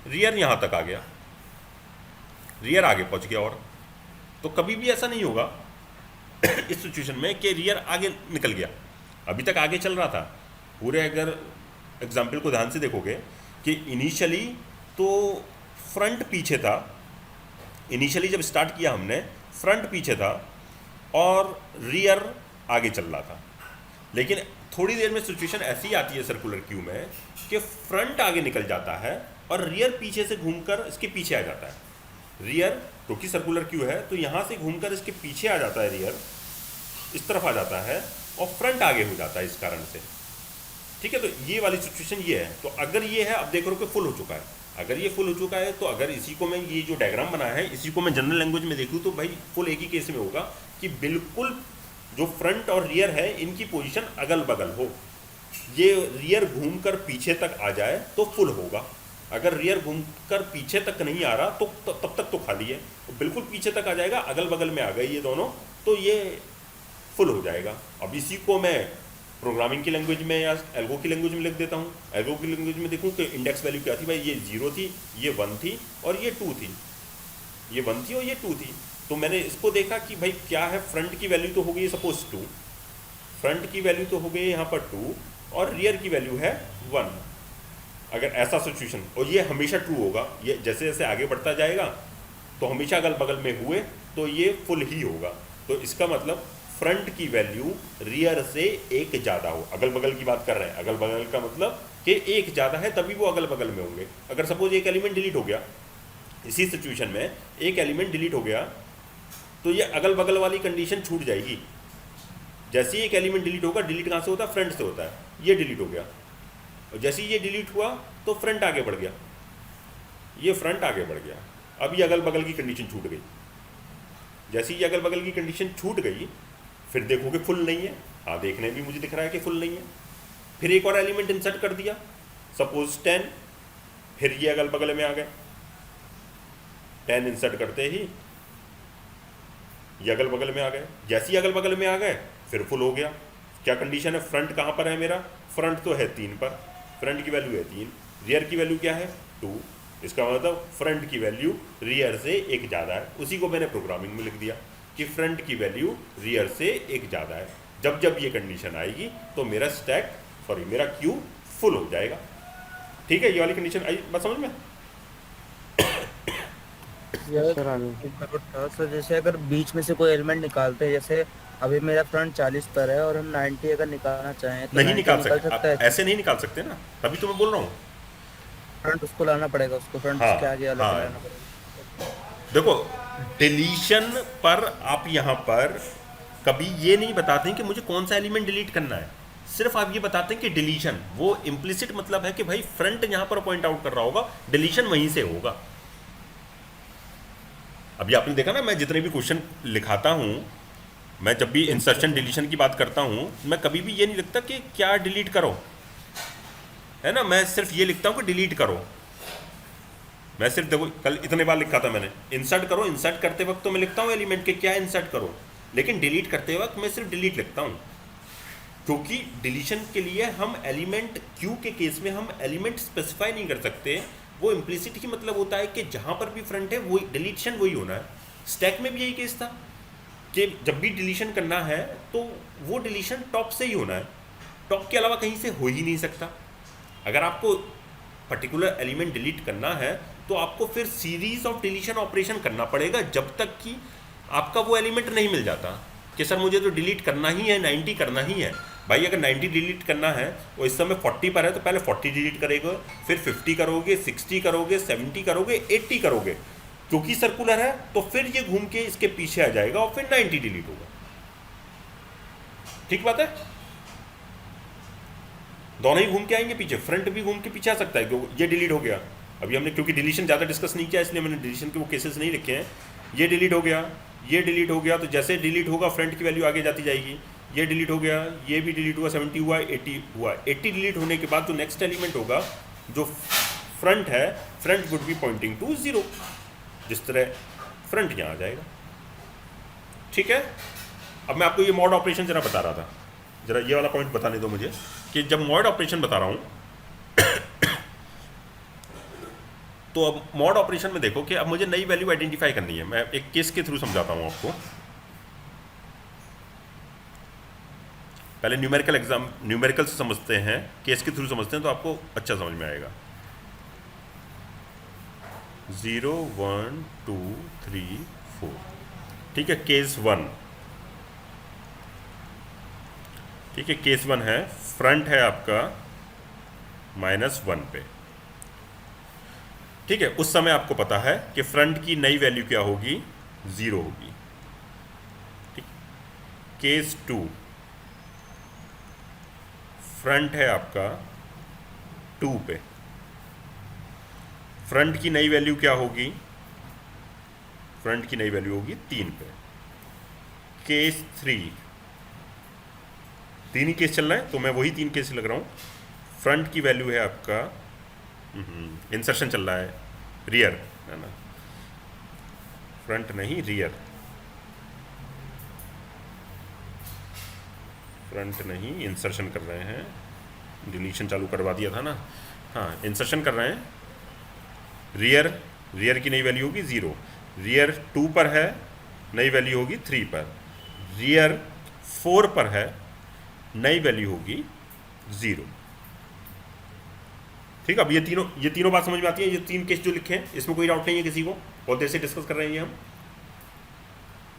रियर यहाँ तक आ गया, रियर आगे पहुँच गया, और तो कभी भी ऐसा नहीं होगा इस सिचुएशन में कि रियर आगे निकल गया, अभी तक आगे चल रहा था पूरे। अगर एग्जाम्पल को ध्यान से देखोगे कि इनिशियली तो फ्रंट पीछे था, इनिशियली जब स्टार्ट किया हमने फ्रंट पीछे था और रियर आगे चल रहा था, लेकिन थोड़ी देर में सिचुएशन ऐसी आती है सर्कुलर क्यू में कि फ्रंट आगे निकल जाता है और रियर पीछे से घूमकर इसके पीछे आ जाता है। रियर क्योंकि सर्कुलर क्यू है तो यहाँ से घूमकर इसके पीछे आ जाता है, रियर इस तरफ आ जाता है और फ्रंट आगे हो जाता है इस कारण से। ठीक है, तो ये वाली सिचुएशन ये है। तो अगर ये है, अब देख रहे हो कि फुल हो चुका है, अगर ये फुल हो चुका है तो अगर इसी को मैं, ये जो डायग्राम बनाया है इसी को मैं जनरल लैंग्वेज में देखूँ तो भाई फुल एक ही केस में होगा कि बिल्कुल जो फ्रंट और रियर है इनकी पोजीशन अगल बगल हो। ये रियर घूमकर पीछे तक आ जाए तो फुल होगा, अगर रियर घूमकर पीछे तक नहीं आ रहा तो तब तक तो खाली है, तो बिल्कुल पीछे तक आ जाएगा, अगल बगल में आ गए ये दोनों, तो ये फुल हो जाएगा। अब इसी को मैं प्रोग्रामिंग की लैंग्वेज में या एल्गो की लैंग्वेज में लिख देता हूँ। एल्गो की लैंग्वेज में देखूँ कि इंडेक्स वैल्यू क्या थी, भाई ये 0 थी, ये 1 थी और ये 2 थी, ये 1 थी और ये 2 थी। तो मैंने इसको देखा कि भाई क्या है, फ्रंट की वैल्यू तो हो गई सपोज 2, फ्रंट की वैल्यू तो हो गई यहाँ पर 2 और रियर की वैल्यू है 1। अगर ऐसा सिचुएशन, और ये हमेशा ट्रू होगा, ये जैसे जैसे आगे बढ़ता जाएगा तो हमेशा अगल बगल में हुए तो ये फुल ही होगा। तो इसका मतलब फ्रंट की वैल्यू रियर से एक ज़्यादा हो, अगल बगल की बात कर रहे हैं, अगल बगल का मतलब कि एक ज़्यादा है तभी वो अगल बगल में होंगे। अगर सपोज एक एलिमेंट डिलीट हो गया, इसी सिचुएशन में एक एलिमेंट डिलीट हो गया तो ये अगल बगल वाली कंडीशन छूट जाएगी। जैसे ही एक एलिमेंट डिलीट होगा, डिलीट कहाँ से होता है, फ्रंट से होता है, ये डिलीट हो गया, और जैसे ही ये डिलीट हुआ तो फ्रंट आगे बढ़ गया, ये फ्रंट आगे बढ़ गया, अब ये अगल बगल की कंडीशन छूट गई। जैसे ही अगल बगल की कंडीशन छूट गई फिर देखोगे फुल नहीं है, हाँ देखने भी मुझे दिख रहा है कि फुल नहीं है। फिर एक और एलिमेंट इंसर्ट कर दिया सपोज 10, फिर ये अगल बगल में आ गए, 10 इंसर्ट करते ही ये अगल बगल में आ गए, जैसे ही अगल बगल में आ गए फिर फुल हो गया। क्या कंडीशन है, फ्रंट कहाँ पर है मेरा, फ्रंट तो है 3 पर, फ्रंट की वैल्यू है 3, रियर की वैल्यू क्या है 2, इसका मतलब फ्रंट की वैल्यू रियर से एक ज़्यादा है। उसी को मैंने प्रोग्रामिंग में लिख दिया कि फ्रंट की वैल्यू रियर से एक ज़्यादा है। जब जब ये कंडीशन आएगी तो मेरा मेरा क्यू फुल हो जाएगा। ठीक है, ये वाली कंडीशन आई बात समझ में। सर जैसे अगर बीच में से कोई एलिमेंट निकालते हैं, जैसे अभी मेरा फ्रंट 40 पर है और हम 90 अगर निकालना चाहें तो नहीं निकाल सकते, सकता है, ऐसे नहीं निकाल सकते ना, तभी तो मैं बोल रहा हूँ फ्रंट उसको लाना पड़ेगा, उसको फ्रंट हाँ, के आगे अलग हाँ। लाना पड़ेगा। देखो डिलीशन पर आप यहाँ पर कभी ये नहीं बताते हैं कि मुझे कौन सा एलिमेंट डिलीट करना है, सिर्फ आप ये बताते हैं कि डिलीशन, वो इम्प्लिसिट मतलब है कि भाई फ्रंट यहाँ पर पॉइंट आउट कर रहा होगा, डिलीशन वहीं से होगा। अभी आपने देखा ना, मैं जितने भी क्वेश्चन लिखाता हूँ, मैं जब भी इंसर्शन डिलीशन की बात करता हूँ, मैं कभी भी ये नहीं लिखता कि क्या डिलीट करो, है ना, मैं सिर्फ ये लिखता हूँ कि डिलीट करो। मैं सिर्फ देखो कल इतने बार लिखा था मैंने, इंसर्ट करो, इंसर्ट करते वक्त तो मैं लिखता हूँ एलिमेंट के क्या इंसर्ट करो, लेकिन डिलीट करते वक्त मैं सिर्फ डिलीट लिखता हूँ, क्योंकि डिलीशन के लिए हम एलिमेंट क्यू के केस में हम एलिमेंट स्पेसिफाई नहीं कर सकते। वो इम्प्लिसिट ही मतलब होता है कि जहाँ पर भी फ्रंट है वही डिलीशन वही होना है। स्टैक में भी यही केस था कि जब भी डिलीशन करना है तो वो डिलीशन टॉप से ही होना है, टॉप के अलावा कहीं से हो ही नहीं सकता। अगर आपको पर्टिकुलर एलिमेंट डिलीट करना है तो आपको फिर सीरीज ऑफ डिलीशन ऑपरेशन करना पड़ेगा जब तक कि आपका वो एलिमेंट नहीं मिल जाता कि सर मुझे तो डिलीट करना ही है, 90 करना ही है। भाई अगर 90 डिलीट करना है और इस समय 40 पर है तो पहले 40 डिलीट करेगा, फिर 50 करोगे, 60 करोगे, 70 करोगे, 80 करोगे, क्योंकि सर्कुलर है तो फिर ये घूम के इसके पीछे आ जाएगा और फिर 90 डिलीट होगा। ठीक बात है, दोनों ही घूम के आएंगे पीछे, फ्रंट भी घूम के पीछे आ सकता है क्योंकि ये डिलीट हो गया। अभी हमने क्योंकि डिलीशन ज़्यादा डिस्कस नहीं किया इसलिए मैंने डिलीशन के वो केसेस नहीं लिखे हैं। ये डिलीट हो गया, ये डिलीट हो गया, तो जैसे डिलीट होगा फ्रंट की वैल्यू आगे जाती जाएगी। ये डिलीट हो गया, ये भी डिलीट हुआ, 70 हुआ, 80 हुआ। 80 डिलीट होने के बाद जो नेक्स्ट एलिमेंट होगा जो फ्रंट है, front would be pointing to 0, जिस तरह फ्रंट यहाँ आ जाएगा। ठीक है, अब मैं आपको ये मॉड ऑपरेशन जरा बता रहा था, जरा ये वाला पॉइंट बताने दो मुझे कि जब मॉड ऑपरेशन बता रहा हूँ तो अब मॉड ऑपरेशन में देखो कि अब मुझे नई वैल्यू आइडेंटिफाई करनी है। मैं एक केस के थ्रू समझाता हूँ आपको। पहले न्यूमेरिकल से समझते हैं, केस के थ्रू समझते हैं तो आपको अच्छा समझ में आएगा। 0 1 2 3 4, ठीक है, केस 1। ठीक है, केस 1 है, फ्रंट है आपका -1 पे। ठीक है, उस समय आपको पता है कि फ्रंट की नई वैल्यू क्या होगी, 0 होगी। ठीक, केस 2, फ्रंट है आपका 2 पे, फ्रंट की नई वैल्यू क्या होगी, फ्रंट की नई वैल्यू होगी 3 पे। केस 3, 3 ही केस चल रहा है तो मैं वही 3 केस लग रहा हूँ। फ्रंट की वैल्यू है आपका, इंसर्शन चल रहा है, रियर है ना, फ्रंट नहीं रियर, फ्रंट नहीं, इंसर्शन कर रहे हैं, डिलीशन चालू करवा दिया था ना, हाँ इंसर्शन कर रहे हैं। रियर, रियर की नई वैल्यू होगी 0, रियर 2 पर है, नई वैल्यू होगी 3 पर, रियर 4 पर है, नई वैल्यू होगी 0। ठीक है, अब ये तीनों बात समझ में आती है। ये 3 केस जो लिखे हैं इसमें कोई डाउट नहीं है किसी को, बहुत देर से डिस्कस कर रहे हैं हम।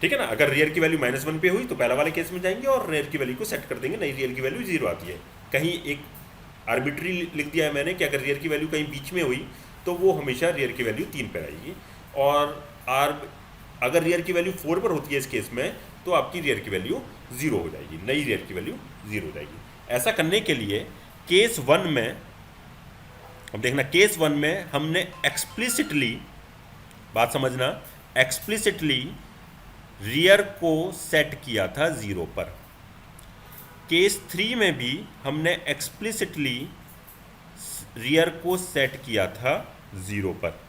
ठीक है ना, अगर रियर की वैल्यू -1 पे हुई तो पहला वाले केस में जाएंगे और रियर की वैल्यू को सेट कर देंगे, नई रियर की वैल्यू 0 आती है। कहीं एक आर्बिट्री लिख दिया है मैंने कि अगर रियर की वैल्यू कहीं बीच में हुई तो वो हमेशा रियर की वैल्यू 3 पर आएगी, और अगर रियर की वैल्यू 4 पर होती है इस केस में तो आपकी रियर की वैल्यू 0 हो जाएगी, नई रियर की वैल्यू 0 हो जाएगी। ऐसा करने के लिए केस 1 में, अब देखना, केस 1 में हमने एक्सप्लिसिटली, बात समझना, एक्सप्लिसिटली रियर को सेट किया था 0 पर। केस 3 में भी हमने एक्सप्लिसिटली रियर को सेट किया था 0 पर,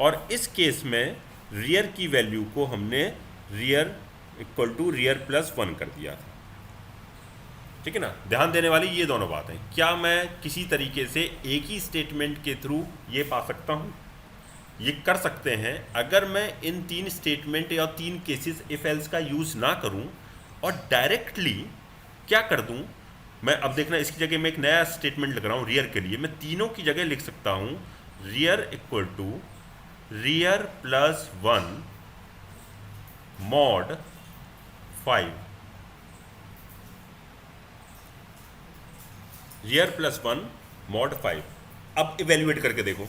और इस केस में रियर की वैल्यू को हमने rear equal to rear plus 1 कर दिया था। ठीक है ना, ध्यान देने वाली ये दोनों बातें। क्या मैं किसी तरीके से एक ही स्टेटमेंट के थ्रू ये पा सकता हूँ? ये कर सकते हैं अगर मैं इन 3 स्टेटमेंट या 3 केसेस इफ एल्स का यूज़ ना करूँ और डायरेक्टली क्या कर दूँ। मैं अब देखना, इसकी जगह मैं एक नया स्टेटमेंट लिख रहा हूँ रियर के लिए। मैं तीनों की जगह लिख सकता हूँ rear equal to rear plus 1 mod 5, rear plus 1 mod 5। अब इवेल्युएट करके देखो,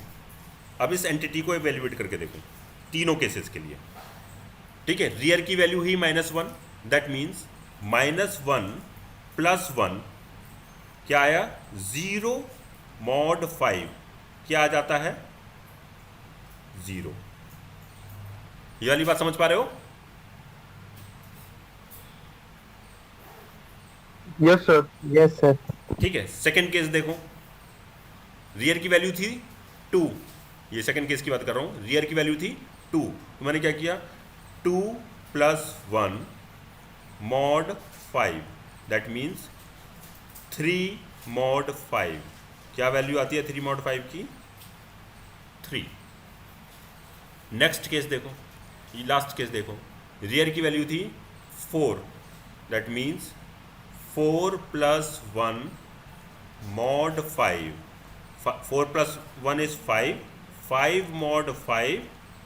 अब इस एंटिटी को इवेल्युएट करके देखो तीनों केसेस के लिए। ठीक है, रियर की value he -1, that means -1 plus 1 क्या आया, 0 मॉड 5 क्या आ जाता है, 0। ये वाली बात समझ पा रहे हो? Yes sir, yes sir. ठीक है, सेकंड केस देखो, रियर की वैल्यू थी 2, ये सेकंड केस की बात कर रहा हूँ, रियर की वैल्यू थी 2, तो मैंने क्या किया 2 + 1 mod 5, दैट मीन्स 3 mod 5। क्या वैल्यू आती है 3 mod 5 की? 3। नेक्स्ट केस देखो, ये लास्ट केस देखो, रियर की वैल्यू थी 4, that means 4 + 1 mod 5, 4 + 1 is 5, 5 mod 5,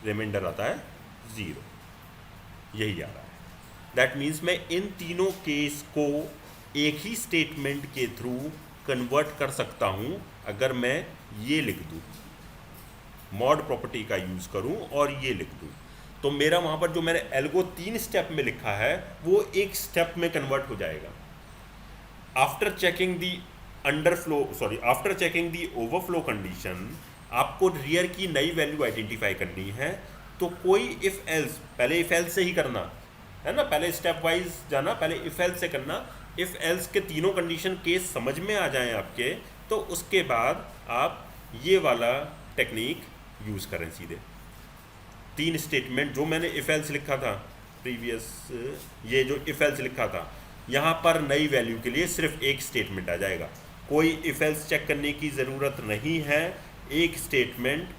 reminder आता है 0, यही आ रहा है। दैट मीन्स मैं इन तीनों केस को एक ही स्टेटमेंट के थ्रू कन्वर्ट कर सकता हूँ अगर मैं ये लिख दूँ, मॉड प्रॉपर्टी का यूज़ करूँ और ये लिख दूँ, तो मेरा वहाँ पर जो मैंने एल्गो 3 स्टेप में लिखा है वो एक स्टेप में कन्वर्ट हो जाएगा। आफ्टर चेकिंग दी आफ्टर चेकिंग दी ओवरफ्लो कंडीशन, आपको रियर की नई वैल्यू आइडेंटिफाई करनी है, तो कोई इफ एल्स, पहले इफ एल्स से ही करना है ना, पहले स्टेप वाइज जाना, पहले इफ एल्स से करना। इफ एल्स के तीनों कंडीशन केस समझ में आ जाएं आपके, तो उसके बाद आप ये वाला टेक्निक यूज़ करें सीधे। 3 स्टेटमेंट जो मैंने इफ एल्स लिखा था प्रीवियस, ये जो इफ एल्स लिखा था, यहाँ पर नई वैल्यू के लिए सिर्फ एक स्टेटमेंट आ जाएगा, कोई इफ एल्स चेक करने की ज़रूरत नहीं है। एक statement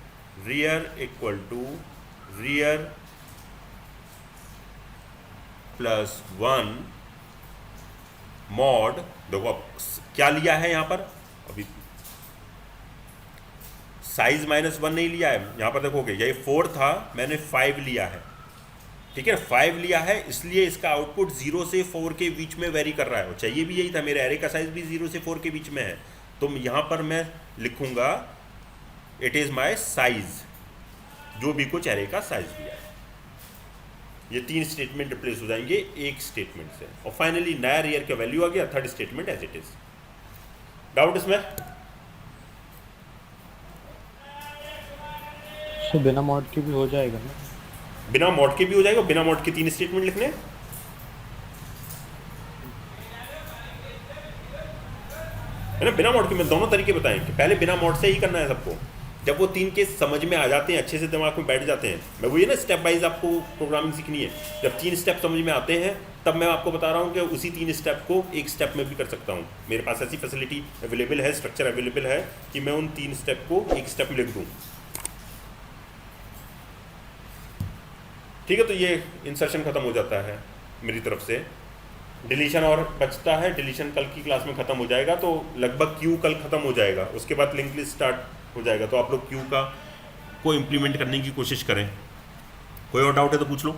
rear equal to rear +1 mod, देखो अब क्या लिया है यहाँ पर, अभी साइज -1 नहीं लिया है, यहाँ पर देखोगे ये 4 था, मैंने 5 लिया है, ठीक है, 5 लिया है, इसलिए इसका आउटपुट 0 से 4 के बीच में वेरी कर रहा है, और चाहिए भी यही था, मेरे एरे का साइज भी 0 से 4 के बीच में है, तो यहाँ पर मैं लिखूंगा इट इज़ माई साइज, जो भी कुछ एरे का साइज लिया है। ये 3 स्टेटमेंट रिप्लेस हो जाएंगे एक स्टेटमेंट से, और फाइनली नया रियर का वैल्यू आ गया, third statement as it is. Doubt इसमें? तो बिना मॉड के भी हो जाएगा ना? बिना मॉड के भी हो जाएगा, बिना मॉड के 3 स्टेटमेंट लिखने, है ना। बिना मॉड के मैं दोनों तरीके बताएं कि पहले बिना मॉड से ही करना है सबको, जब वो 3 केस समझ में आ जाते हैं, अच्छे से दिमाग में बैठ जाते हैं, मैं वही ना स्टेप वाइज आपको प्रोग्रामिंग सीखनी है, जब 3 स्टेप समझ में आते हैं तब मैं आपको बता रहा हूँ कि उसी 3 स्टेप को एक स्टेप में भी कर सकता हूँ। मेरे पास ऐसी फैसिलिटी अवेलेबल है, स्ट्रक्चर अवेलेबल है कि मैं उन 3 स्टेप को एक स्टेप में लिख दूँ, ठीक है। तो ये इंसर्शन खत्म हो जाता है मेरी तरफ से। डिलीशन और बचता है, डिलीशन कल की क्लास में ख़त्म हो जाएगा, तो लगभग क्यू कल ख़त्म हो जाएगा, उसके बाद लिंक लिस्ट स्टार्ट हो जाएगा, तो आप लोग क्यू का को इम्प्लीमेंट करने की कोशिश करें। कोई और डाउट है तो पूछ लो।